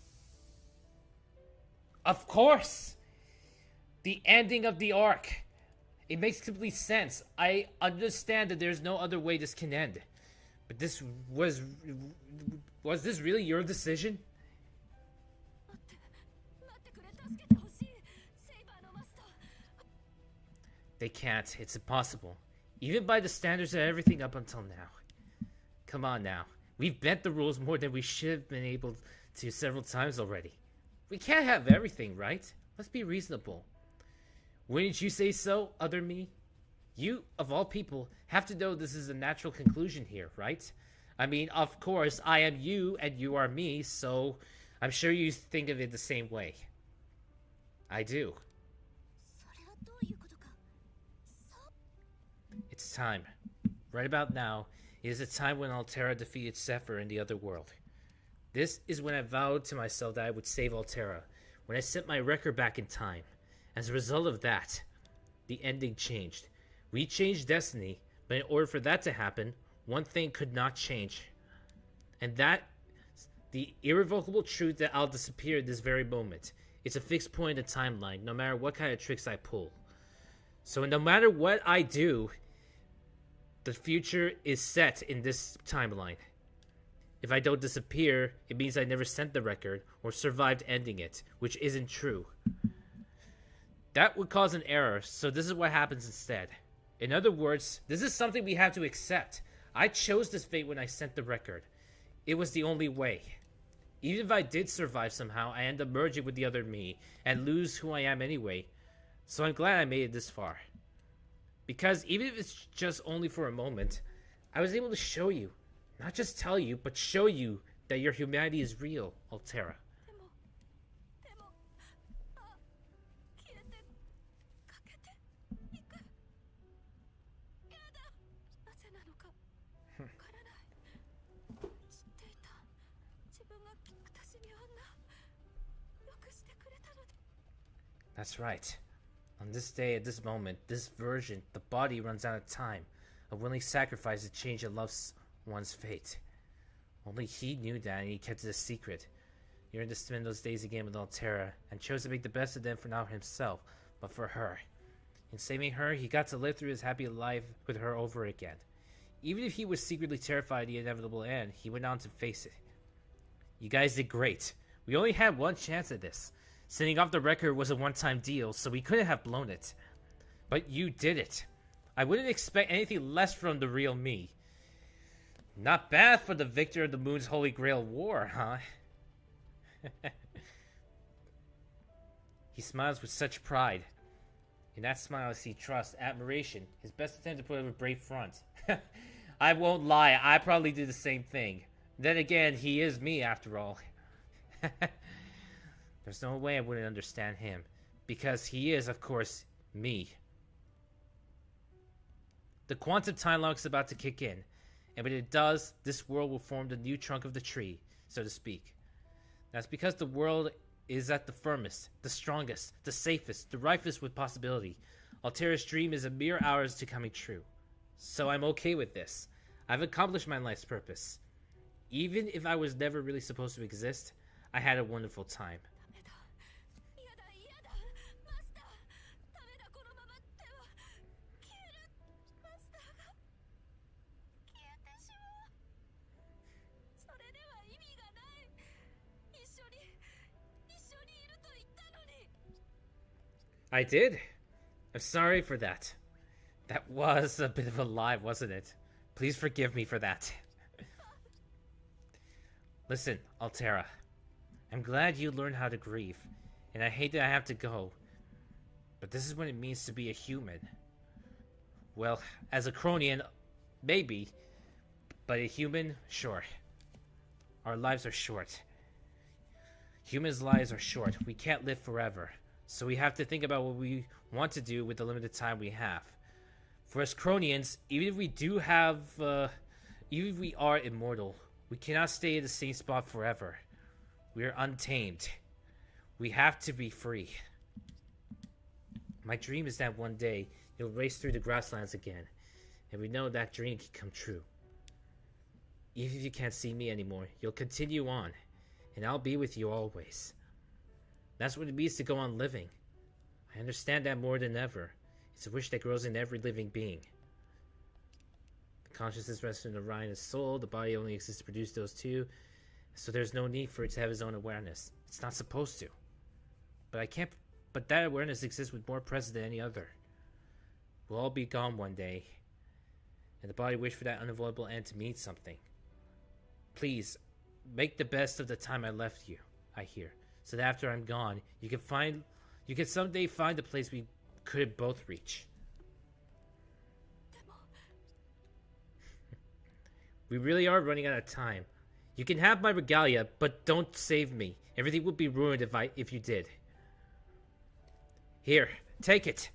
Of course! The ending of the arc. It makes complete sense. I understand that there's no other way this can end. But this was this really your decision? They can't. It's impossible. Even by the standards of everything up until now. Come on now. We've bent the rules more than we should have been able to several times already. We can't have everything, right? Let's be reasonable. Wouldn't you say so, other me? You, of all people, have to know this is a natural conclusion here, right? I mean, of course, I am you and you are me, so I'm sure you think of it the same way. I do. It's time. Right about now, it is the time when Altera defeated Sepher in the other world. This is when I vowed to myself that I would save Altera, when I set my record back in time. As a result of that, the ending changed. We changed destiny, but in order for that to happen, one thing could not change. And that, the irrevocable truth that I'll disappear at this very moment. It's a fixed point in the timeline, no matter what kind of tricks I pull. So no matter what I do, the future is set in this timeline. If I don't disappear, it means I never sent the record or survived ending it, which isn't true. That would cause an error, so this is what happens instead. In other words, this is something we have to accept. I chose this fate when I sent the record. It was the only way. Even if I did survive somehow, I end up merging with the other me and lose who I am anyway. So I'm glad I made it this far. Because even if it's just only for a moment, I was able to show you, not just tell you, but show you that your humanity is real, Altera. That's right. On this day, at this moment, this version, the body runs out of time. A willing sacrifice to change a loved one's fate. Only he knew that, and he kept it a secret. He yearned to spend those days again with Altera, and chose to make the best of them for not himself, but for her. In saving her, he got to live through his happy life with her over again. Even if he was secretly terrified of the inevitable end, he went on to face it. You guys did great. We only had one chance at this. Sending off the record was a one-time deal, so we couldn't have blown it. But you did it. I wouldn't expect anything less from the real me. Not bad for the victor of the Moon's Holy Grail War, huh? He smiles with such pride. In that smile I see trust, admiration, his best attempt to put up a brave front. I won't lie, I probably do the same thing. Then again, he is me after all. There's no way I wouldn't understand him, because he is, of course, me. The quantum time lock is about to kick in, and when it does, this world will form the new trunk of the tree, so to speak. That's because the world is at the firmest, the strongest, the safest, the rifest with possibility. Altera's dream is a mere hours to coming true. So I'm okay with this. I've accomplished my life's purpose. Even if I was never really supposed to exist, I had a wonderful time. I did. I'm sorry for that. That was a bit of a lie, wasn't it? Please forgive me for that. Listen, Altera. I'm glad you learned how to grieve, and I hate that I have to go. But this is what it means to be a human. Well, as a Cronian, maybe. But a human, sure. Our lives are short. Humans' lives are short. We can't live forever. So we have to think about what we want to do with the limited time we have. For us Cronians, even if we are immortal, we cannot stay in the same spot forever. We are untamed. We have to be free. My dream is that one day you'll race through the grasslands again, and we know that dream can come true. Even if you can't see me anymore, you'll continue on, and I'll be with you always. That's what it means to go on living. I understand that more than ever. It's a wish that grows in every living being. The consciousness rests in the Orion's soul, the body only exists to produce those two, so there's no need for it to have its own awareness. It's not supposed to. But that awareness exists with more presence than any other. We'll all be gone one day, and the body wished for that unavoidable end to mean something. Please, make the best of the time I left you, I hear, so that after I'm gone, you can someday find the place we could both reach. We really are running out of time. You can have my regalia, but don't save me. Everything would be ruined if you did. Here, take it.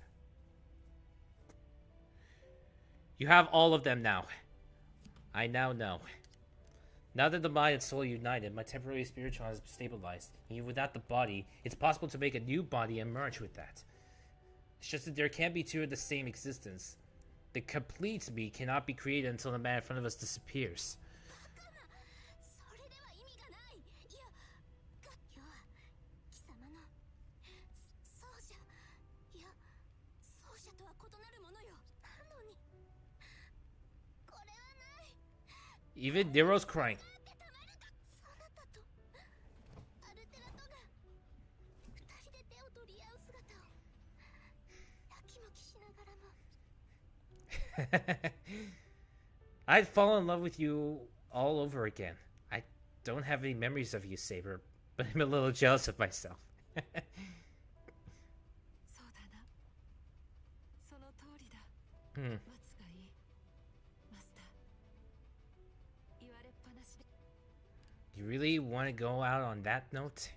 You have all of them now. I now know. Now that the mind and soul are united, my temporary spiritual has stabilized. Even without the body, it's possible to make a new body and merge with that. It's just that there can't be two of the same existence. The complete me cannot be created until the man in front of us disappears. Even Nero's crying. I'd fall in love with you all over again. I don't have any memories of you, Saber, but I'm a little jealous of myself. You really want to go out on that note?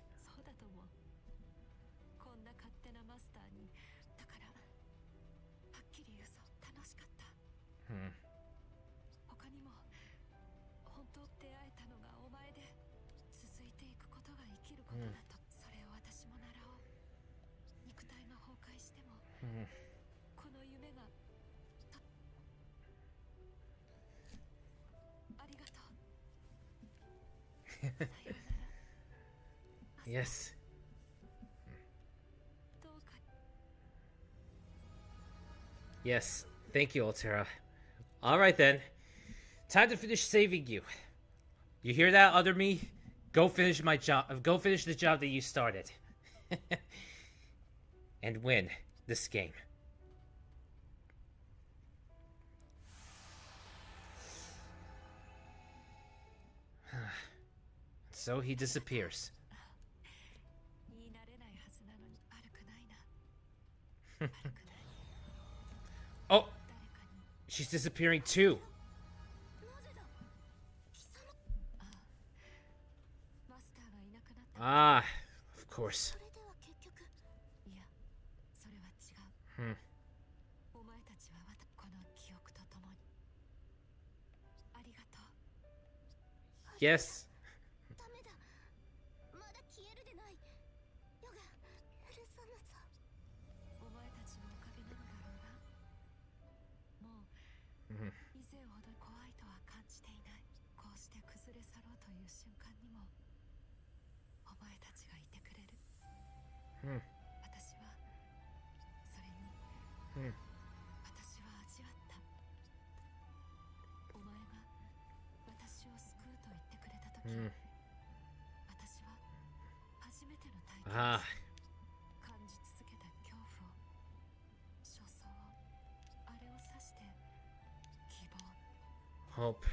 Yes. Yes. Thank you, Altera. Alright then. Time to finish saving you. You hear that, other me? Go finish my job. Go finish the job that you started. And win this game. So he disappears. Oh! She's disappearing too. Ah, of course. Yes. Ah. Hope.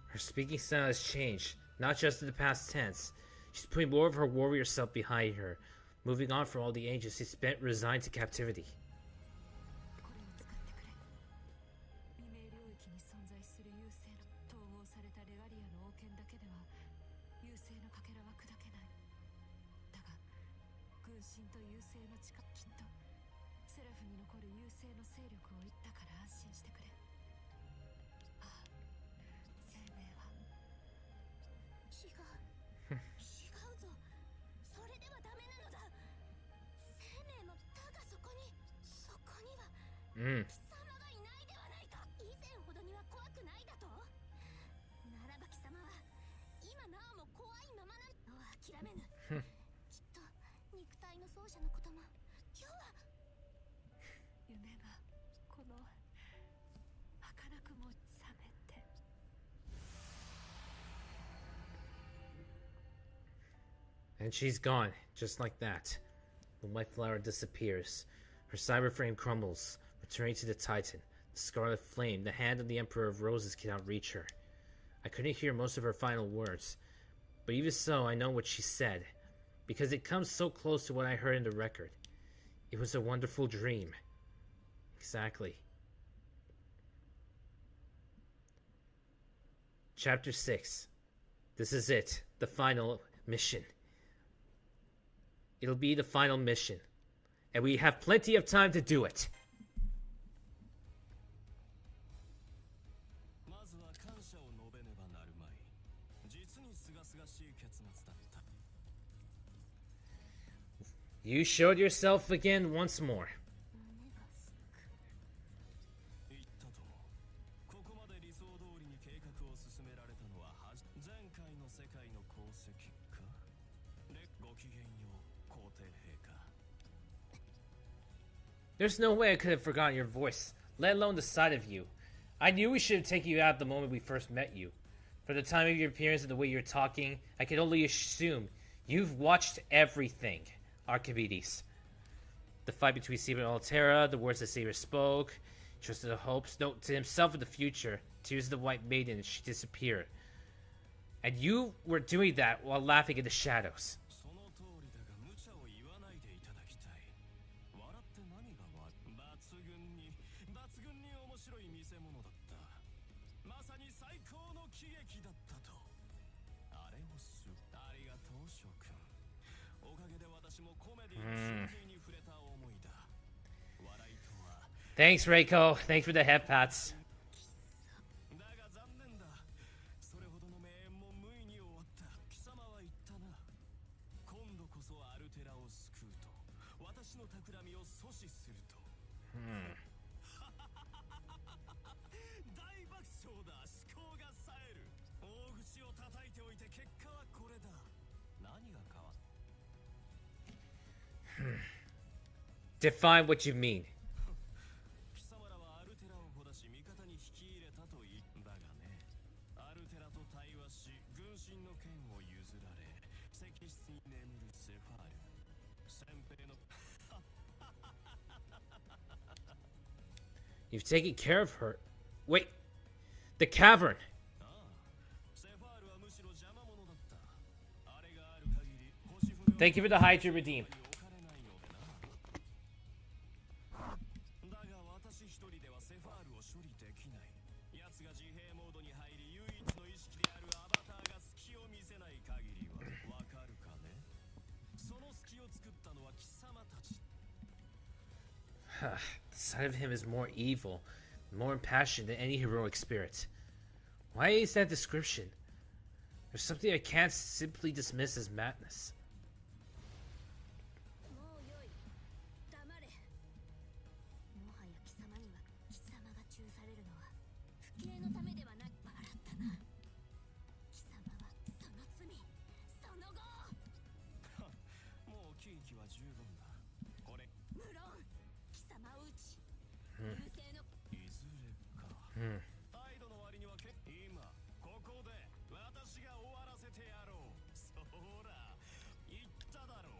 Her speaking style has changed, not just in the past tense. She's putting more of her warrior self behind her, moving on from all the ages she spent resigned to captivity.
域に存在する優勢の統合されたレガリアの王権だけでは優勢のかけらは砕けない。だが軍神と優勢の力、きっとセラフに残る優勢の勢力を言ったから安心してくれ。ああ、生命は違う違うぞ。それではダメなのだ。生命の他がそこには貴様がいないではないか。以前ほどには怖くないだと。ならば貴様は今なおも怖いままなのを諦めぬ。きっと肉体の奏者のことも今日は夢がこの儚くも覚めて。
And she's gone, just like that. The white flower disappears. Her cyber frame crumbles, returning to the Titan. The scarlet flame, the hand of the Emperor of Roses, cannot reach her. I couldn't hear most of her final words, but even so, I know what she said, because it comes so close to what I heard in the record. It was a wonderful dream. Exactly. Chapter 6. This is it, the final mission. It'll be the final mission. And we have plenty of time to do it. You showed yourself again once more. There's no way I could have forgotten your voice, let alone the sight of you. I knew we should have taken you out the moment we first met you. For the time of your appearance and the way you're talking, I could only assume you've watched everything, Archimedes. The fight between Saber and Altera, the words that Saber spoke, trusted the hopes, note to himself in the future, tears of the White Maiden, she disappeared. And you were doing that while laughing in the shadows. Thanks, Reiko. Thanks for the head pats. Define what you mean. You've taken care of her. Wait. The cavern. Thank you for the Hydra redeem. The sight of him is more evil, more impassioned than any heroic spirit. Why is that description? There's something I can't simply dismiss as madness.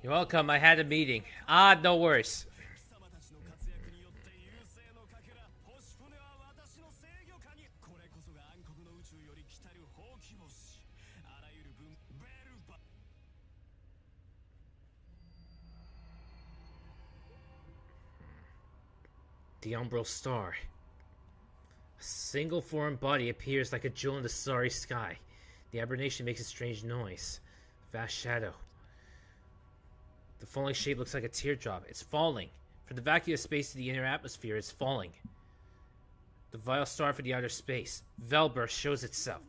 You're welcome, I had a meeting. No worries. The Umbral Star. A single foreign body appears like a jewel in the starry sky. The aberration makes a strange noise. Vast shadow. The falling shape looks like a teardrop. It's falling. From the vacuum of space to the inner atmosphere, it's falling. The vile star for the outer space. Velber shows itself.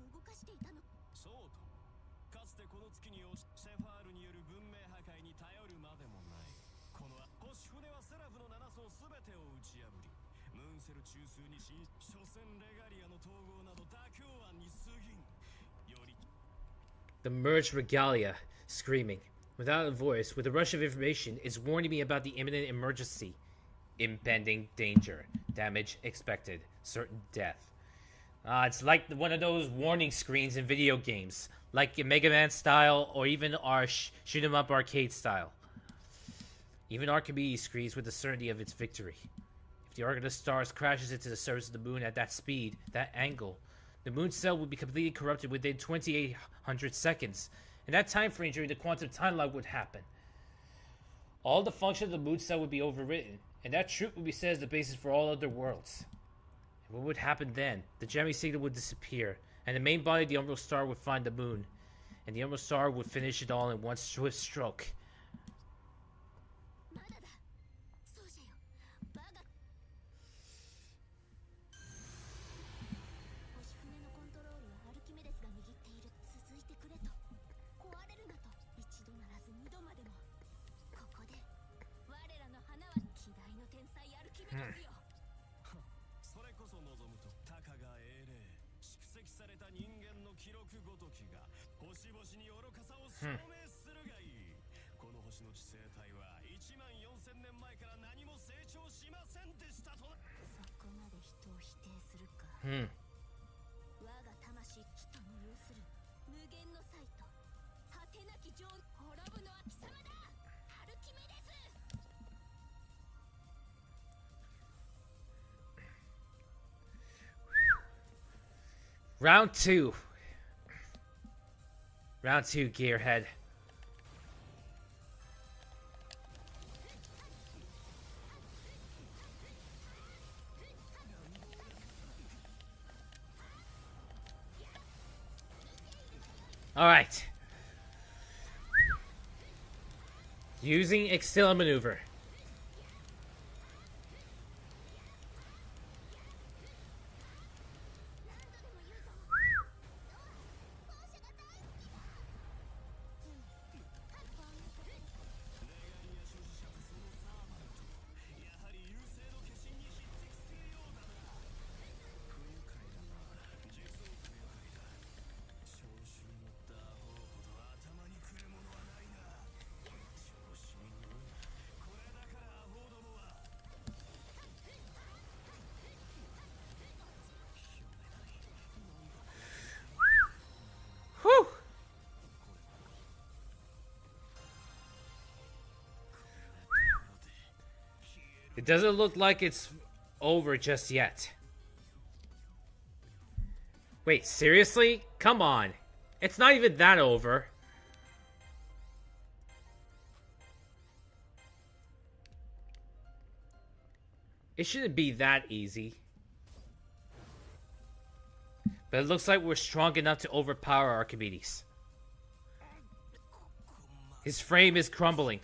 The merged regalia, screaming. Without a voice, with a rush of information, is warning me about the imminent emergency. Impending danger. Damage expected. Certain death. It's like one of those warning screens in video games. Like in Mega Man style, or even our shoot 'em up arcade style. Even Archimedes screams with the certainty of its victory. If the arc of the stars crashes into the surface of the moon at that speed, that angle, the moon cell would be completely corrupted within 2,800 seconds, and that time frame during the quantum time lock would happen. All the functions of the moon cell would be overwritten, and that truth would be set as the basis for all other worlds. And what would happen then? The jamming signal would disappear, and the main body of the Umbral star would find the moon, and the Umbral star would finish it all in one swift stroke. Round two. Round two, Gearhead. Alright. Using Extella maneuver. It doesn't look like it's over just yet. Wait, seriously? Come on. It's not even that over. It shouldn't be that easy. But it looks like we're strong enough to overpower Archimedes. His frame is crumbling.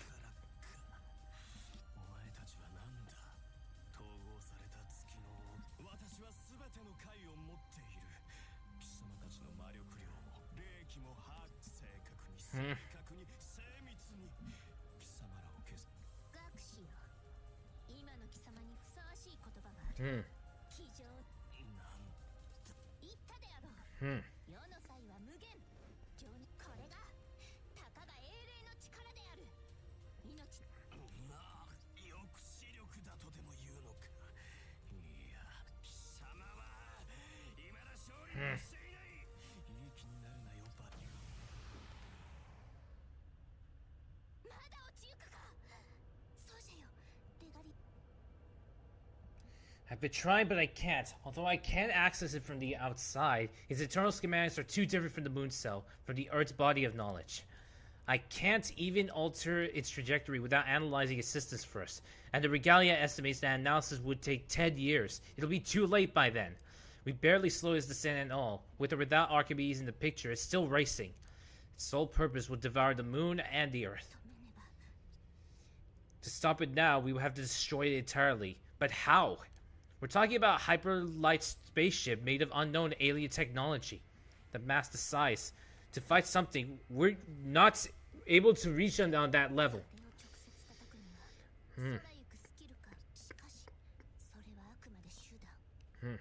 I've been trying, but I can't. Although I can access it from the outside, its internal schematics are too different from the moon cell, from the Earth's body of knowledge. I can't even alter its trajectory without analyzing its systems first, and the Regalia estimates that analysis would take 10 years. It'll be too late by then. We barely slowed its descent at all. With or without Archimedes in the picture, it's still racing. Its sole purpose would devour the moon and the earth. To stop it now, we would have to destroy it entirely. But how? We're talking about a hyper-light spaceship made of unknown alien technology that mass the size. To fight something, we're not able to reach on that level. Hmm. Hmm.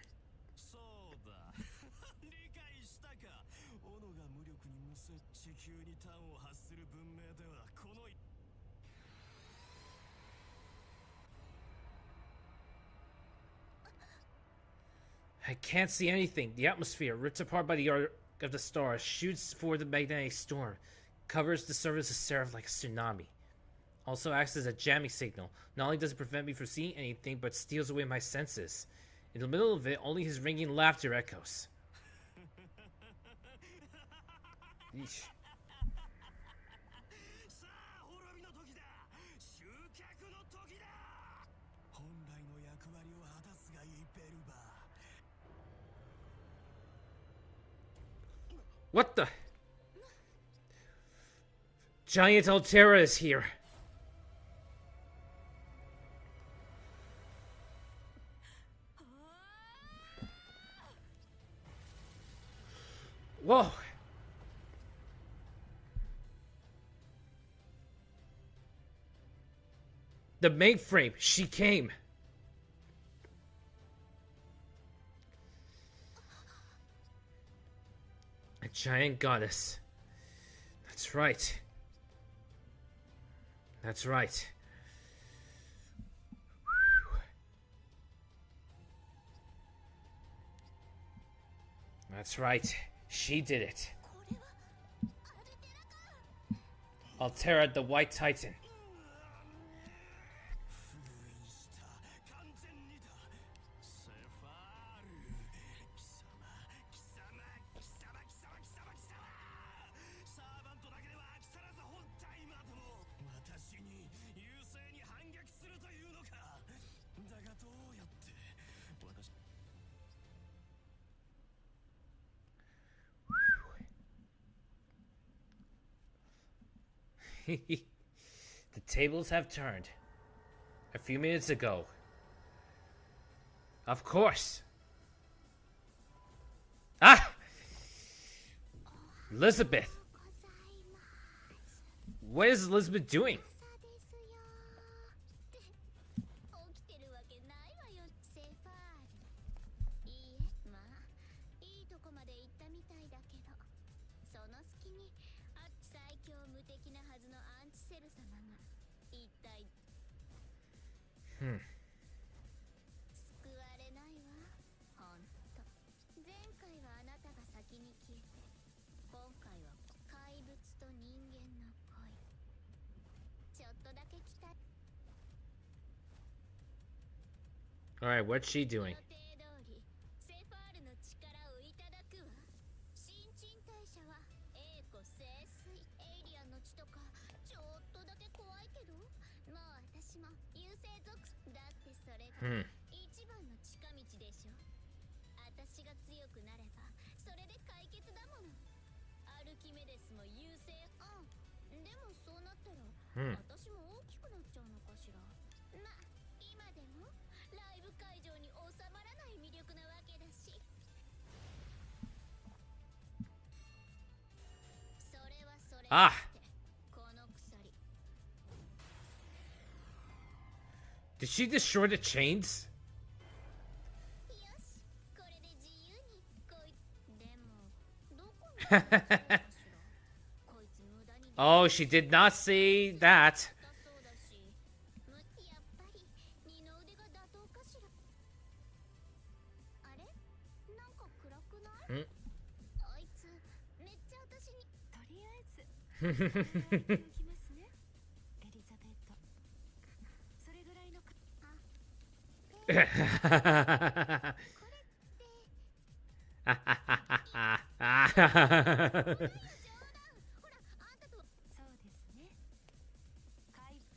I can't see anything. The atmosphere, ripped apart by the arc of the stars, shoots for the magnetic storm, covers the surface of Seraph like a tsunami. Also acts as a jamming signal. Not only does it prevent me from seeing anything, but steals away my senses. In the middle of it, only his ringing laughter echoes. Yeesh. What the? Giant Altera is here. Whoa. The mainframe, she came. A giant goddess. That's right. That's right. That's right. She did it. Altera, the White Titan. The tables have turned. A few minutes ago. Of course. Ah! Elizabeth. What is Elizabeth doing? Hmm. Alright, what's she doing? Hmm. Hmm. Ah! Did she destroy the chains? Oh, she did not say that.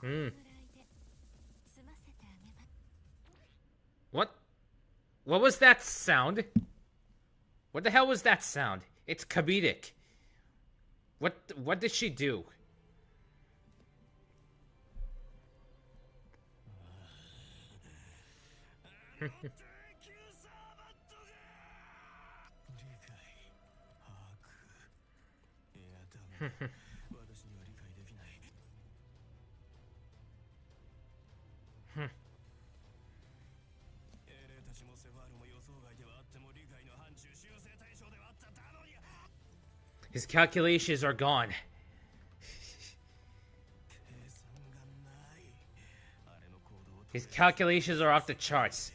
Hmm. What? What was that sound? What the hell was that sound? It's comedic. What did she do? His calculations are gone. His calculations are off the charts.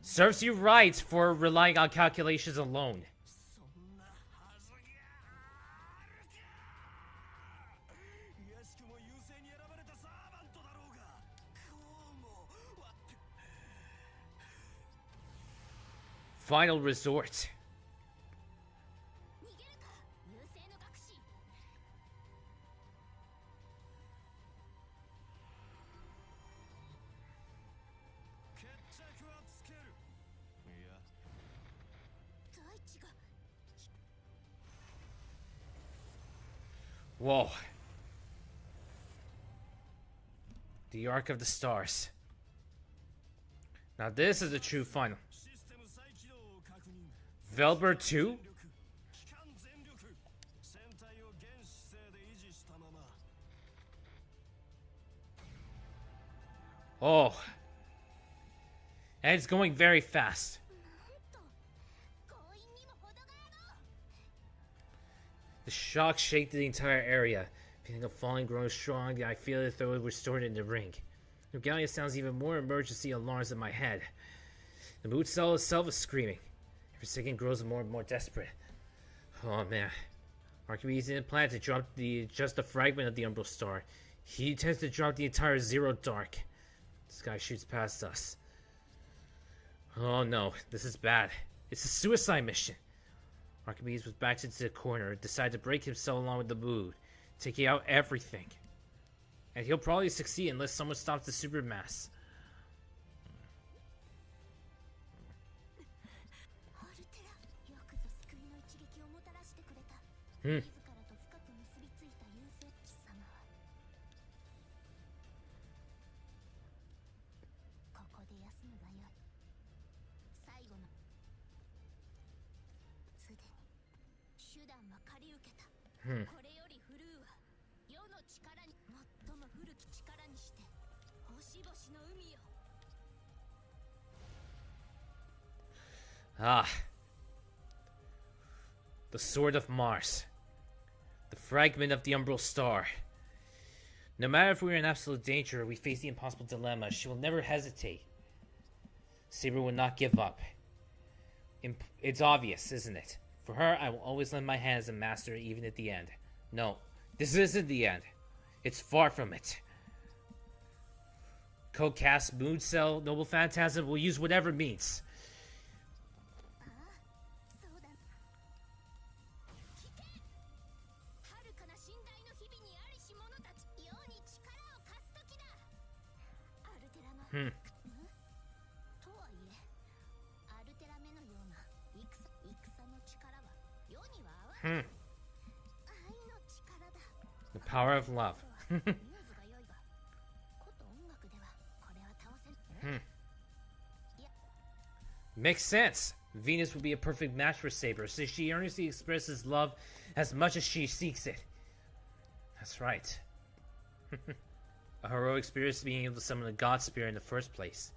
Serves you right for relying on calculations alone. Final resort. Whoa. The Arc of the Stars. Now this is a true final. Velber 2? Oh. And it's going very fast. The shock shaked the entire area. Feeling of falling growing strong, I feel as though it was stored in the ring. The galleon sounds even more emergency alarms in my head. The mood cell itself is screaming. Every second grows more and more desperate. Oh man. Archimedes didn't plan to drop just a fragment of the Umbral Star. He intends to drop the entire Zero Dark. This guy shoots past us. Oh no, this is bad. It's a suicide mission. Archimedes was backed into the corner, decided to break himself along with the mood, taking out everything. And he'll probably succeed unless someone stops the supermass. Ah. The Sword of Mars. The fragment of the Umbral Star. No matter if we're in absolute danger or we face the impossible dilemma, she will never hesitate. Saber will not give up. It's obvious, isn't it? For her, I will always lend my hand as a master even at the end. No, this isn't the end. It's far from it. Codecast, Moon Cell, Noble Phantasm will use whatever means. The power of love. Makes sense. Venus would be a perfect match for Saber, since she earnestly expresses love as much as she seeks it. That's right. A heroic spirit is being able to summon a god spirit in the first place.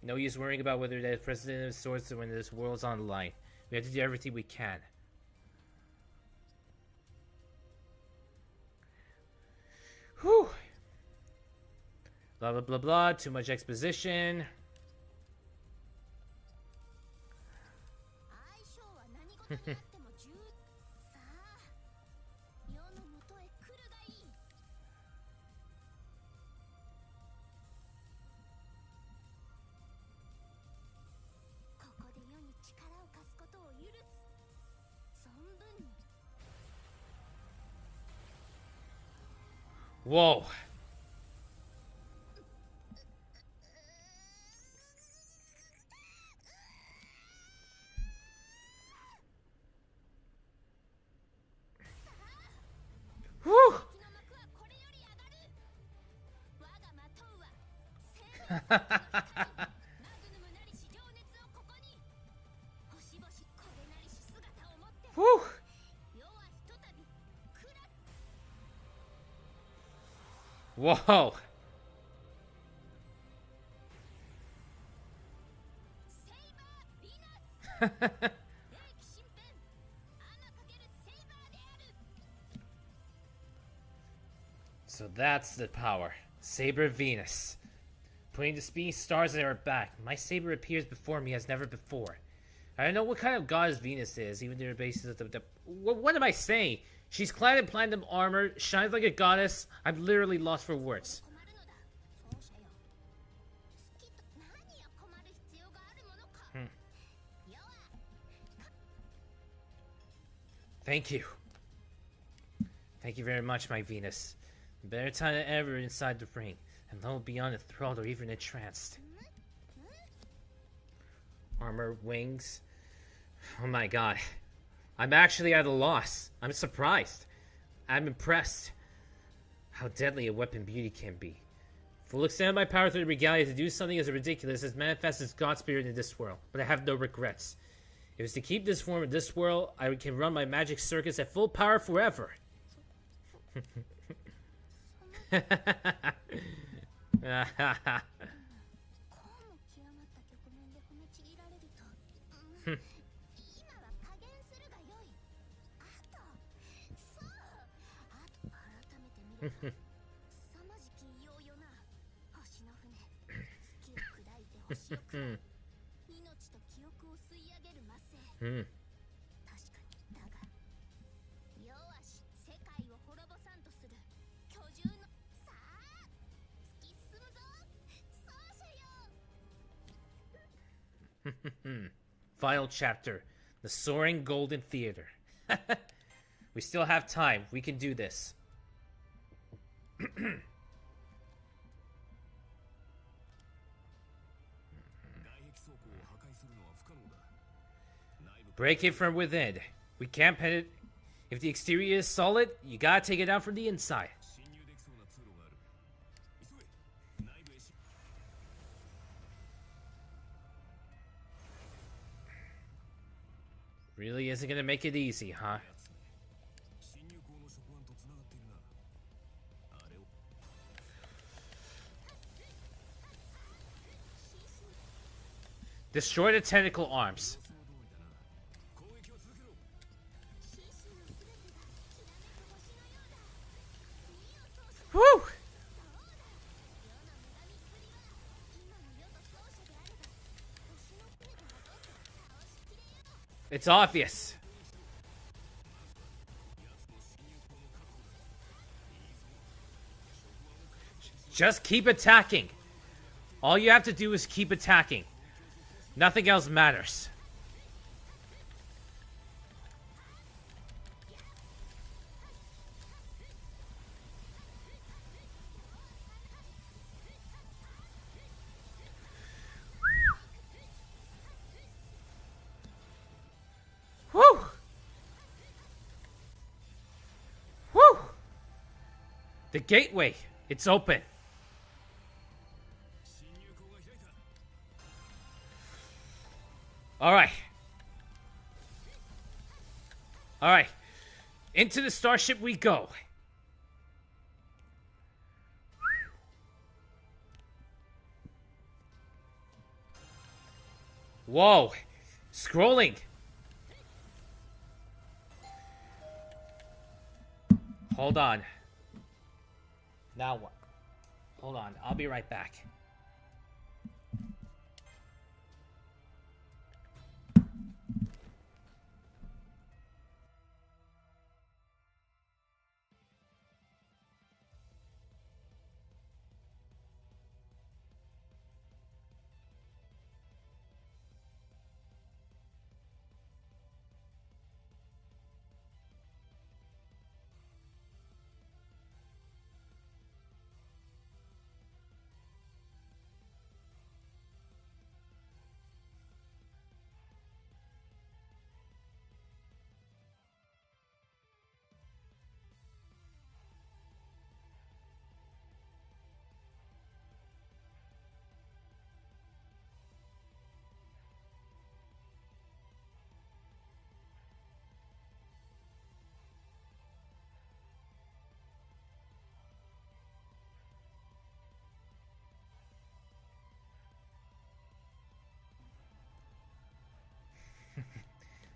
No use worrying about whether the president of swords when this world's on the line. We have to do everything we can. Whew. Blah blah blah blah. Too much exposition. Whoa. Whew. Whoa. So that's the power. Saber Venus. Putting the spinning stars at her back, my saber appears before me as never before. I don't know what kind of goddess Venus is, even their basis of the what am I saying? She's clad in platinum armor, shines like a goddess. I'm literally lost for words. Thank you. Thank you very much, my Venus. Better time than ever inside the ring, and no beyond enthralled or even entranced. Armor, wings. Oh my god. I'm actually at a loss. I'm surprised. I'm impressed. How deadly a weapon beauty can be. Full extent of my power through the regalia to do something as ridiculous as manifest as God's spirit in this world, but I have no regrets. If it's to keep this form in this world, I can run my magic circus at full power forever. Final chapter. The Soaring Golden Theater. We still have time. We can do this. Break it from within. We can't penetrate. If the exterior is solid, you gotta take it down from the inside. Really isn't gonna make it easy, huh? Destroy the tentacle arms. Woo! It's obvious. Just keep attacking. All you have to do is keep attacking. Nothing else matters. Woo! Woo! The gateway. It's open. Alright. Alright. Into the starship we go. Whoa. Scrolling. Hold on. Now what? Hold on. I'll be right back.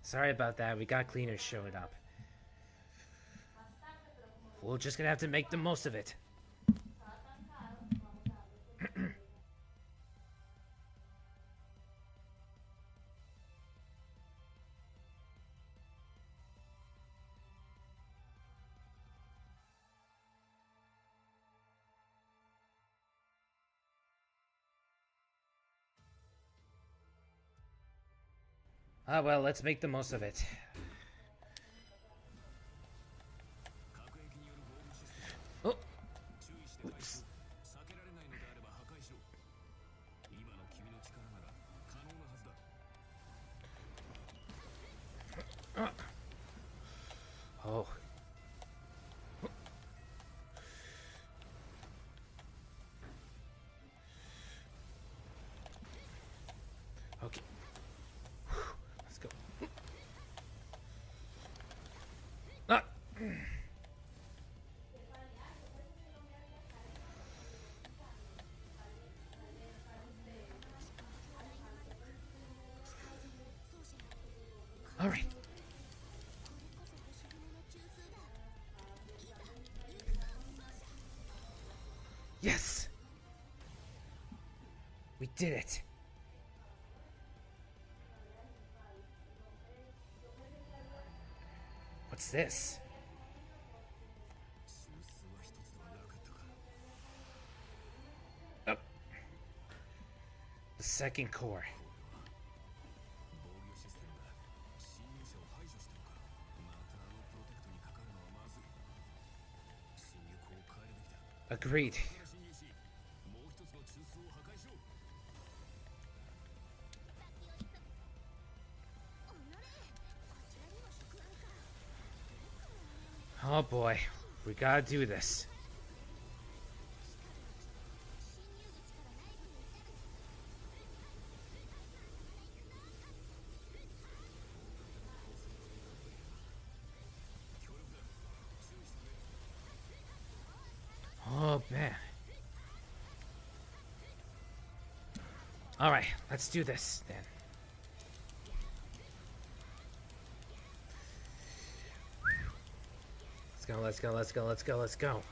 Sorry about that. We got cleaners showing up. We're just gonna have to make the most of it. Ah, well, let's make the most of it. Oh! Oops. Oh. Okay. Let's go. Ah. All right. Yes. We did it. What's this? Oh. The second core. Agreed. Oh boy, we gotta do this. Oh man. Alright, let's do this then. Let's go, let's go, let's go, let's go, let's go.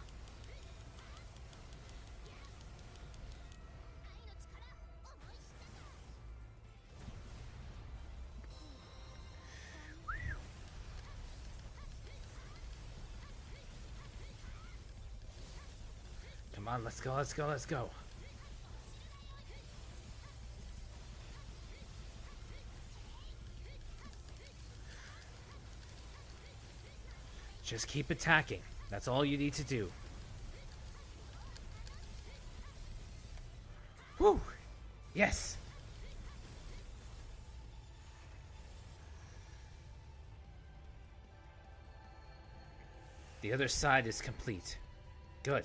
Come on, let's go, let's go, let's go. Just keep attacking. That's all you need to do. Woo! Yes! The other side is complete. Good.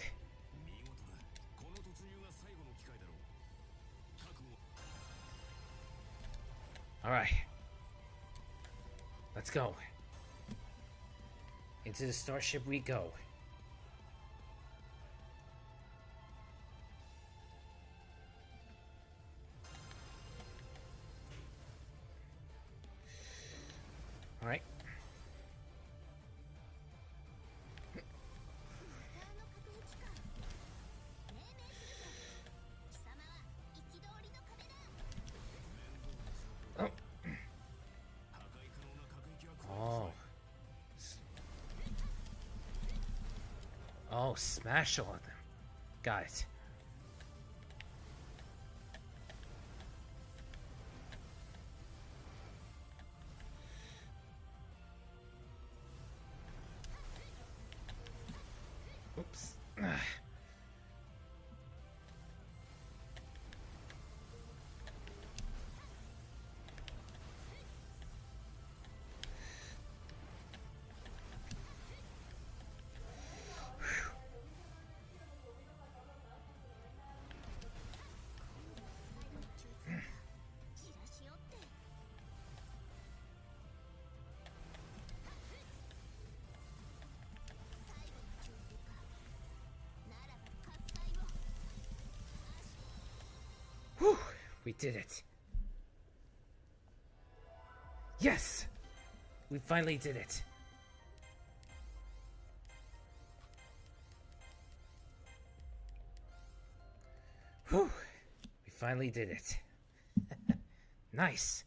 Alright. Let's go. Into the starship we go. Alright. Oh. Oh. Oh, smash all of them. Got it. Oops. Whew, we did it. Yes! We finally did it. Whew. We finally did it. Nice.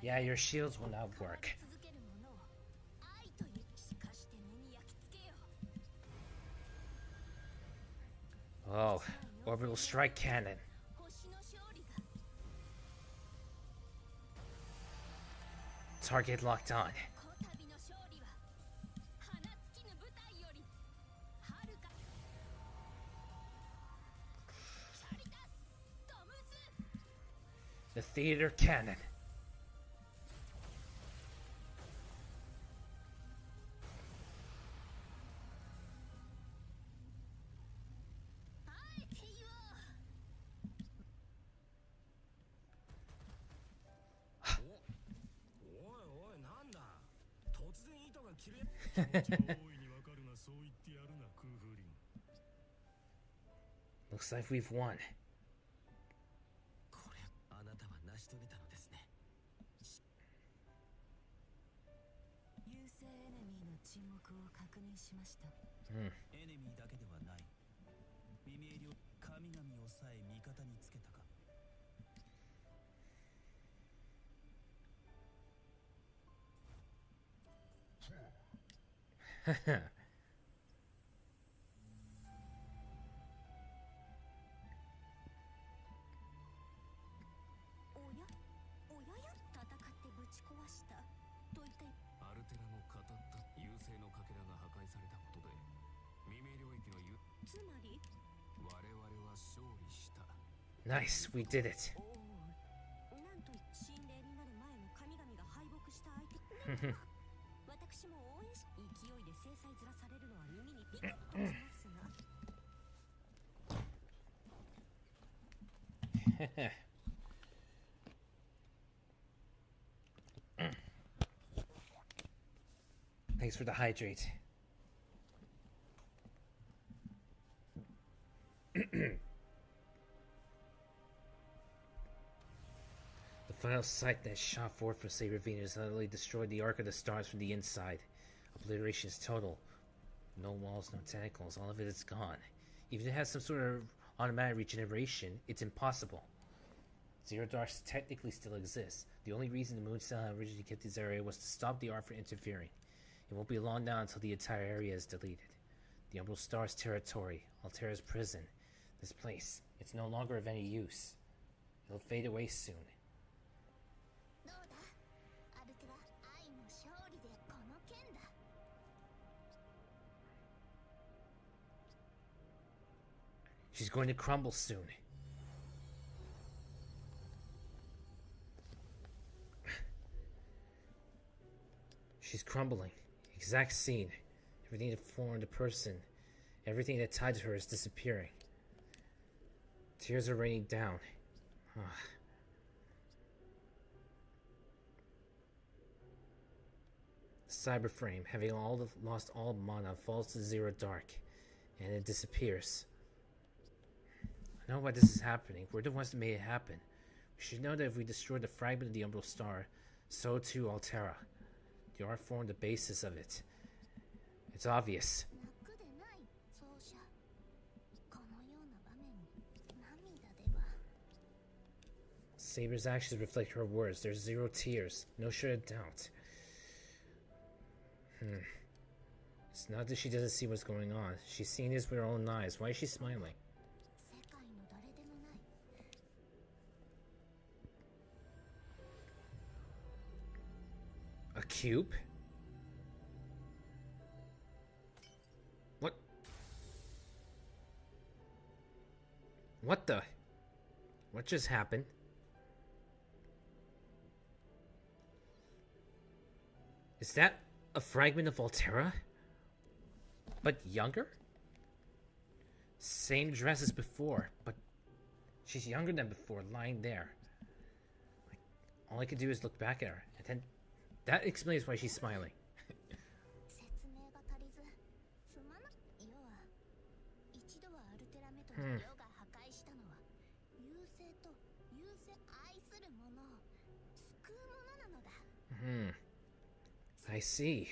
Yeah, your shields will not work. Oh, orbital strike cannon. Target locked on. The theater cannon. Looks like we've won. Nice, we did it. Thanks for the hydrate. The final sight that shot forth from Saber Venus utterly destroyed the Ark of the Stars from the inside. Obliteration is total. No walls, no tentacles, all of it is gone. Even if it has some sort of automatic regeneration, it's impossible. Zero Darks technically still exists. The only reason the Moon Cell had originally kept this area was to stop the Ark from interfering. It won't be long now until the entire area is deleted. The Umbral Star's territory, Altera's prison, this place, it's no longer of any use. It'll fade away soon. She's going to crumble soon. She's crumbling. Exact scene. Everything that formed a person, everything that tied to her is disappearing. Tears are raining down. Cyberframe, having lost all mana, falls to Zero Dark, and it disappears. I know why this is happening. We're the ones that made it happen. We should know that if we destroy the fragment of the Umbral Star, so too Altera. The art formed the basis of it. It's obvious. Saber's actions reflect her words. There's zero tears. No shred of doubt. It's not that she doesn't see what's going on. She's seen this with her own eyes. Why is she smiling? A cube? What? What the? What just happened? Is that a fragment of Altera? But younger? Same dress as before, but she's younger than before, lying there. Like, all I could do is look back at her, and then that explains why she's smiling.
説明が足りずすまな要は一度はアルテラメトの世が破壊したのは優勢と優勢愛する者を救うものなのだ。
I see.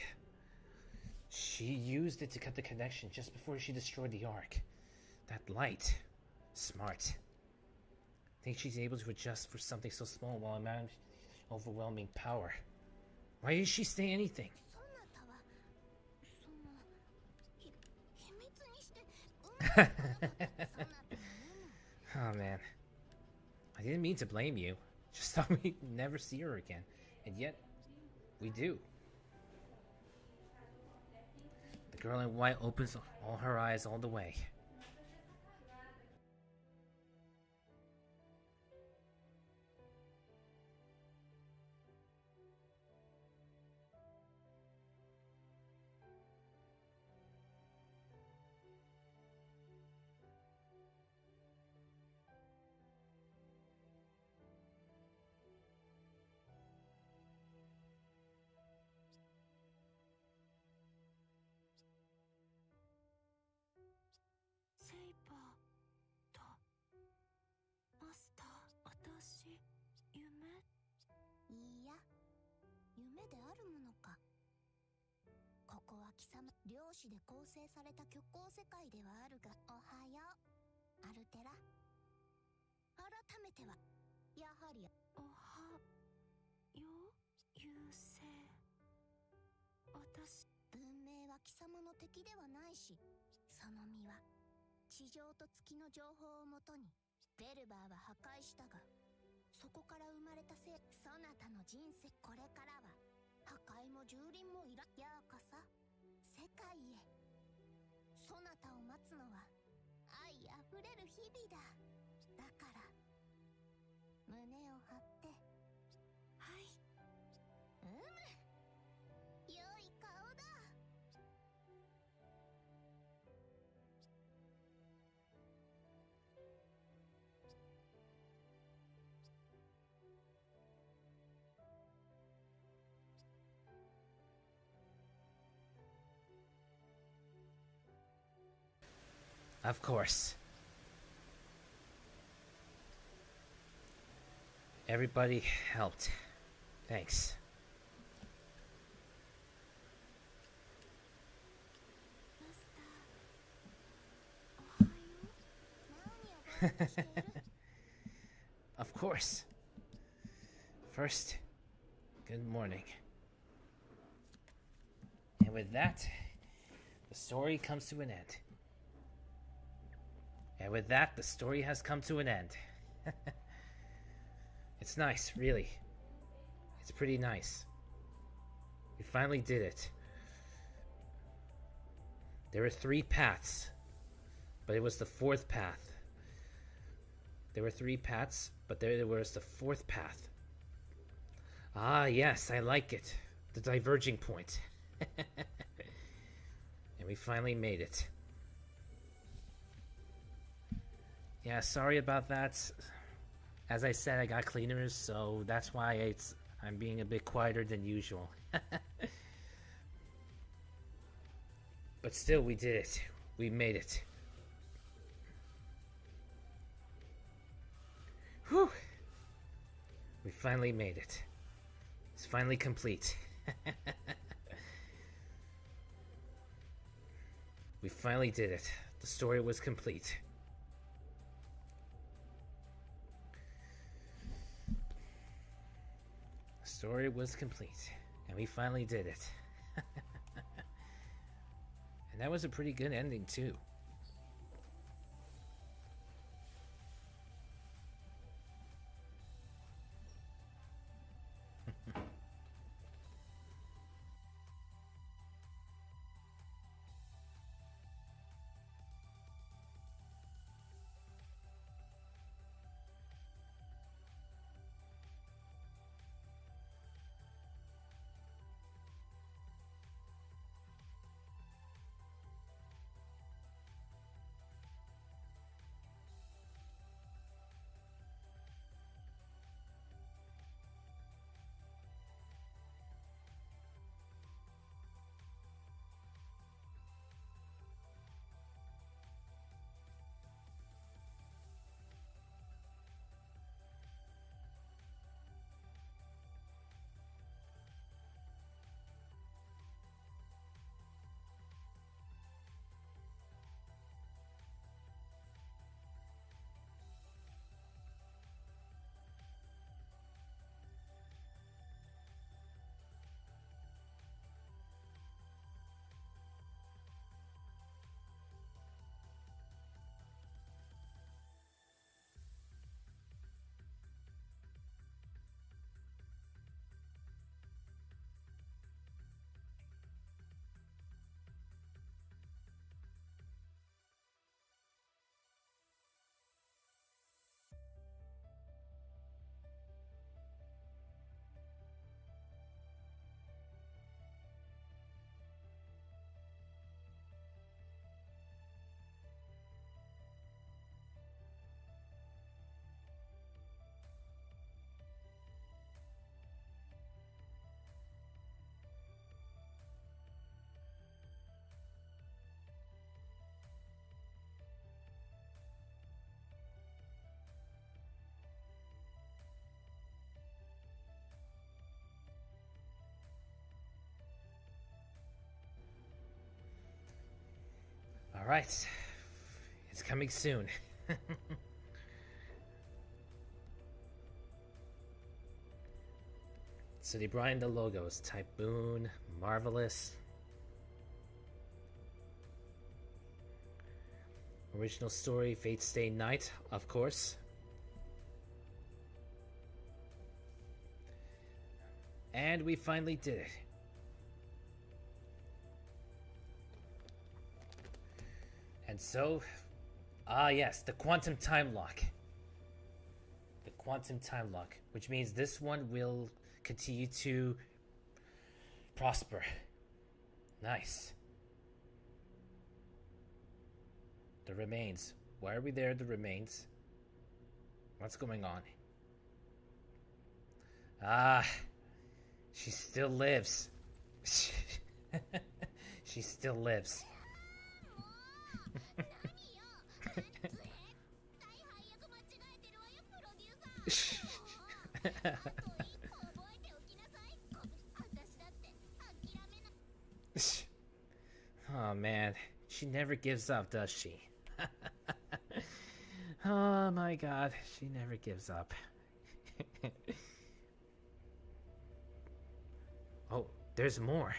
She used it to cut the connection just before she destroyed the Ark. That light. Smart. Think she's able to adjust for something so small while managing overwhelming power. Why did she say anything?
そなたはその秘密にしてそなたの
Oh man. I didn't mean to blame you. Just thought we'd never see her again. And yet, we do. The girl in white opens all her eyes all the way.
夢であるものか。ここは貴様漁師で構成された虚構世界ではあるが、おはようアルテラ。改めてはやはりおはよう優勢。私文明は貴様の敵ではないし、その身は地上と月の情報をもとにベルバーは破壊したが、そこから生まれたそなたの人生、これからは破壊も蹂躙もようこそ世界へ。そなたを待つのは愛あふれる日々だ。だから胸を張って、はい、良い顔だ。
Of course. Everybody helped. Thanks. Of course. First, good morning. And with that, the story comes to an end. And with that, the story has come to an end. It's nice, really. It's pretty nice. We finally did it. There were 3 paths, but it was the 4th path. There were 3 paths, but there was the 4th path. Ah, yes, I like it. The diverging point. And we finally made it. Yeah, sorry about that. As I said, I got cleaners, so that's why I'm being a bit quieter than usual. But still, we did it. We made it. Whew! We finally made it. It's finally complete. We finally did it. The story was complete. The story was complete. And we finally did it. And that was a pretty good ending, too. Alright. It's coming soon. So they brought in the logos. Typhoon, Marvelous. Original story, Fate Stay Night, of course. And we finally did it. And so, yes, the quantum time lock. The quantum time lock, which means this one will continue to prosper. Nice. The remains. Why are we there, the remains? What's going on? Ah, she still lives. She still lives. Oh man, she never gives up, does she? Oh my god, she never gives up. Oh, there's more.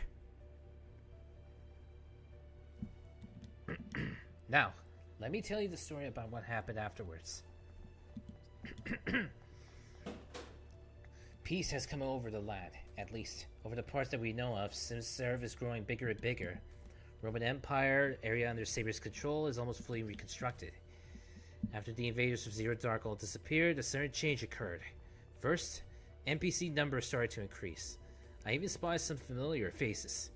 Now, let me tell you the story about what happened afterwards. Peace has come over the land, at least over the parts that we know of, since Serv is growing bigger and bigger. Roman Empire area under Saber's control is almost fully reconstructed. After the invaders of Zero Dark all disappeared, a sudden change occurred. First, NPC numbers started to increase. I even spotted some familiar faces.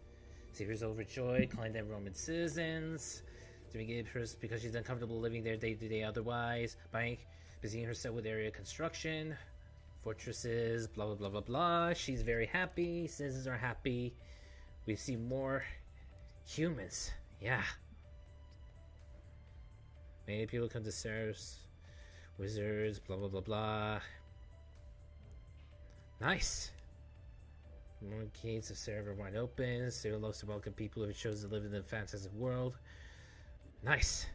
Saber's overjoyed, calling them Roman citizens, doing it first because she's uncomfortable living there day to day otherwise, busying herself with area construction, fortresses, blah blah blah blah blah. She's very happy, citizens are happy. We see more humans, yeah. Many people come to Sarah's wizards, blah blah blah blah. Nice. More gates of Sarah are wide open. Sarah loves to welcome people who have chosen to live in the fantasy world. Nice.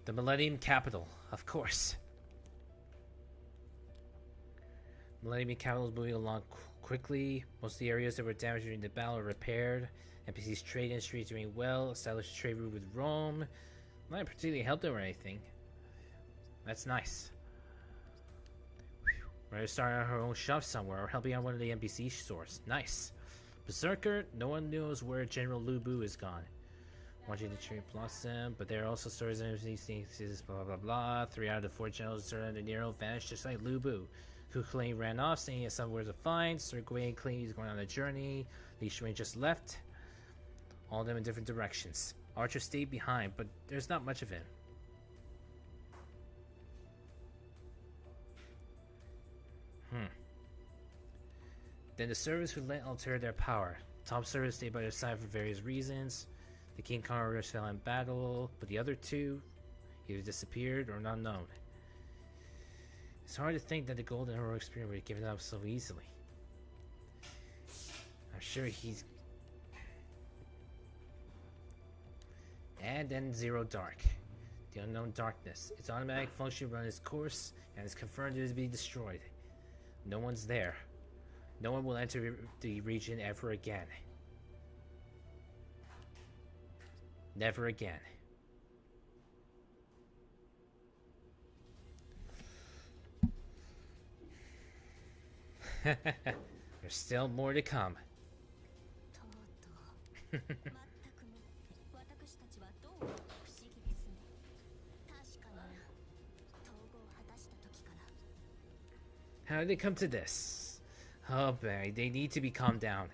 The Millennium Capital, of course. Millennium Capital is moving along quickly. Most of the areas that were damaged during the battle are repaired. NPC's trade industry is doing well. Established a trade route with Rome. Not particularly helped them or anything. That's nice. Ready to start her own shop somewhere or helping out one of the NPC stores. Nice. Berserker, no one knows where General Lubu is gone. Watching the tree blossom, but there are also stories of these things, blah blah blah. 3 out of the 4 generals surrounding Nero vanished just like Lubu. Kukulane ran off, saying he has somewhere to find. Sir Gawain claimed he's going on a journey. Li Shuang just left. All of them in different directions. Archer stayed behind, but there's not much of him. Then the servants would let Altera their power. Top servants stayed by their side for various reasons. The King Conquerors fell in battle, but the other 2 either disappeared or not known. It's hard to think that the Golden Heroic Spirit would have given up so easily. I'm sure he's... And then Zero Dark. The Unknown Darkness. Its automatic function run its course, and is confirmed to be destroyed. No one's there. No one will enter the region ever again. Never again. There's still more to come. How did they come to this? Oh boy, they need to be calmed down.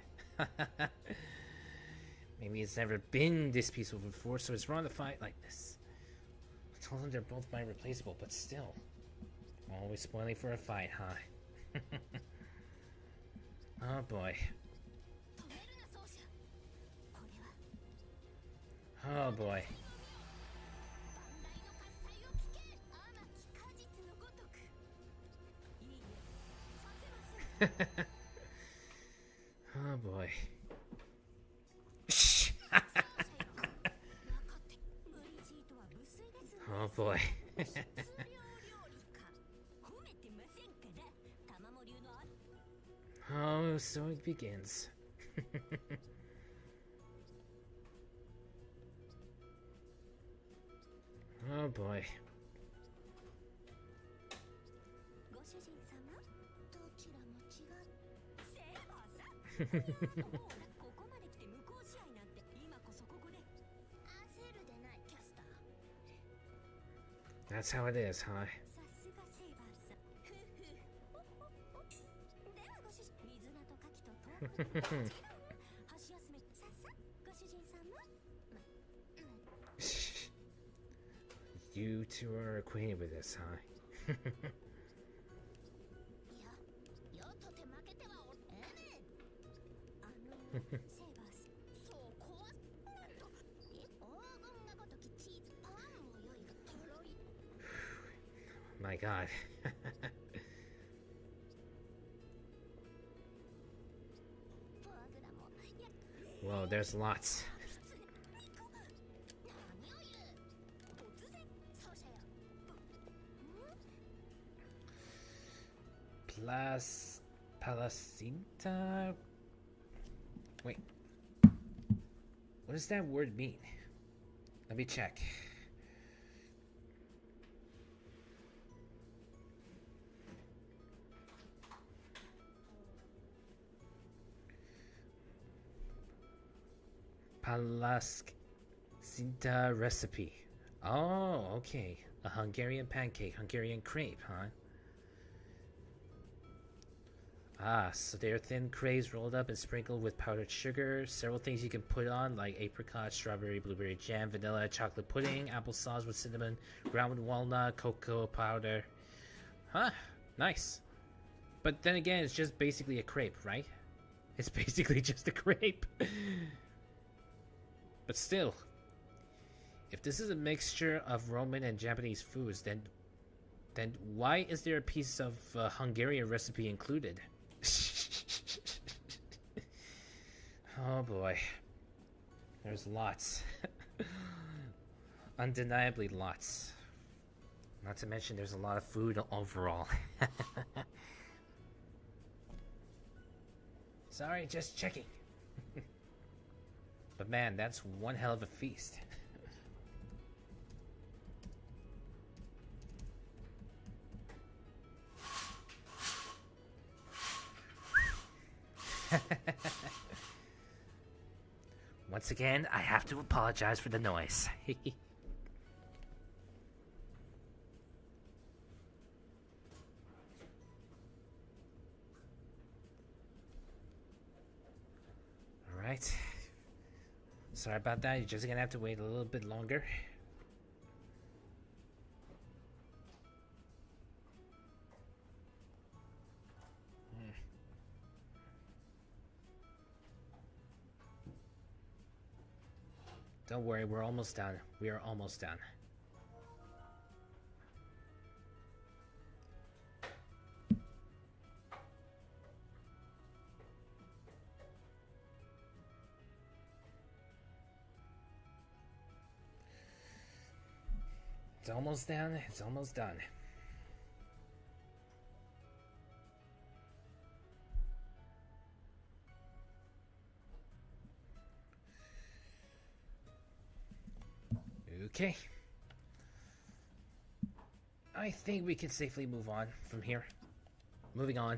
Maybe it's never been this peaceful before, so it's wrong to fight like this. I told them they're both mind replaceable, but still. Always spoiling for a fight, huh? Oh boy. Oh boy. boy. Oh, so it begins. Oh boy. That's how it is, huh? You two are acquainted with this, huh? My god. Whoa, there's lots. Palacinta? Wait. What does that word mean? Let me check. Palacinta recipe. Oh, okay. A Hungarian pancake, Hungarian crepe, huh? Ah, so they're thin crepes rolled up and sprinkled with powdered sugar. Several things you can put on, like apricot, strawberry, blueberry jam, vanilla, chocolate pudding, applesauce with cinnamon, ground walnut, cocoa powder. Huh, nice. But then again, it's just basically a crepe, right? It's basically just a crepe. But still, if this is a mixture of Roman and Japanese foods, then why is there a piece of Hungarian recipe included? Oh boy. There's lots. Undeniably lots. Not to mention there's a lot of food overall. Sorry, just checking. But man, that's one hell of a feast. Once again, I have to apologize for the noise. Alright. Sorry about that, you're just gonna have to wait a little bit longer. Don't worry, we're almost done. We are almost done. It's almost done. It's almost done. Okay. I think we can safely move on from here. Moving on.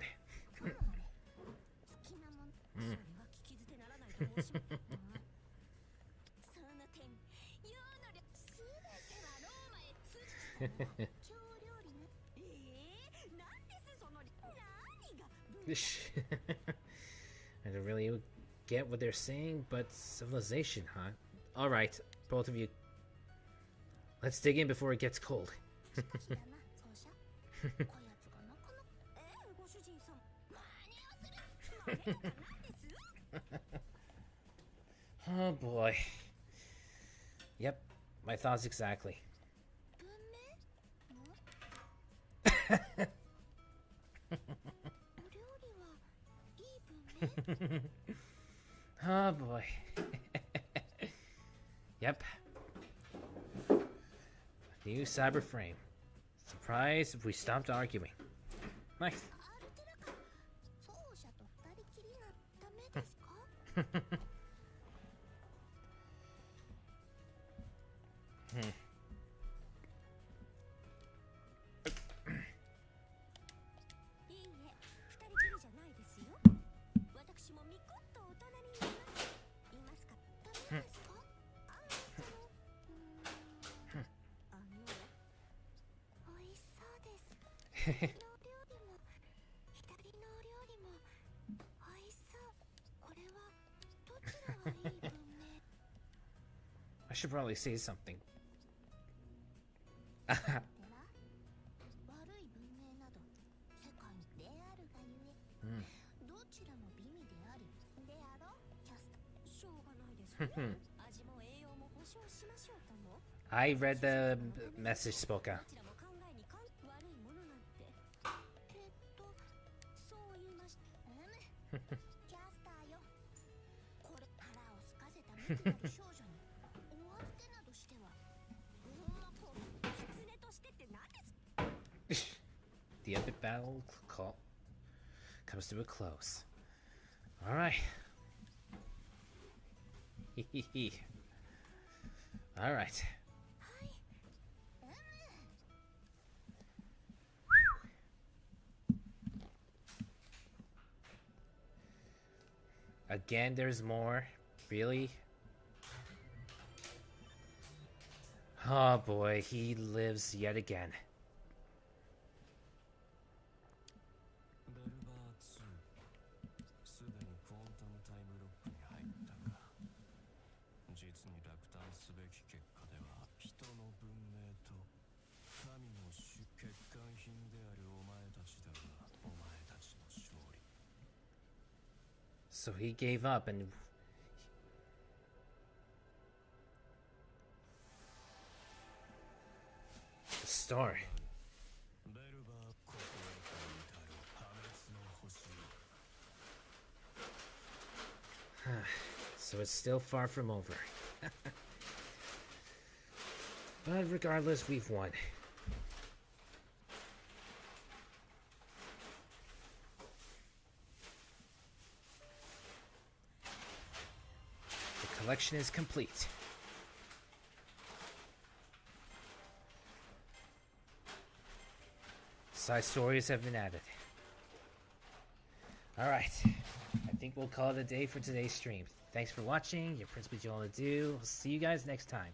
I don't really get what they're saying, but civilization, huh? Alright, both of you. Let's dig in before it gets cold. Oh boy. Yep, my thoughts exactly. Oh boy. Yep. New cyber frame. Surprised if we stopped arguing. Nice.
アルテラか奏者と二人きりがダメですか？ いいえ、二人きりじゃないですよ。私もみこっと大人になります。いますか？ダメですか？美味しそうです。左の料理も美味しそう。これはどちらがいい文明？
I should probably say something.
では悪い文明など世界であるがゆえ、どちらも美味であるであろう。キャスターしょうがないですね。味も栄養も保証しましょうとも。
I read the message spoke out.
どちらも考えに悪いものなんてそう言いました。キャスターよ、これ腹を空かせた無垢なる少女にお預けなどしては狐としてって何です？
The epic battle comes to a close. Alright. Alright. Again, there's more. Really? Oh boy, he lives yet again.
ベルバー2、すでにクォンタムタイムロックに入ったか。実に落胆すべき結果では、人の文明と神の欠陥品であるお前たちだが、お前たちの勝利。
So he gave up and the story.
ベルバーここへと至る破滅の星。
So it's still far from over. But regardless, we've won. The collection is complete. Side stories have been added. Alright, I think we'll call it a day for today's stream. Thanks for watching. Your Prince Joel Adu. We'll see you guys next time.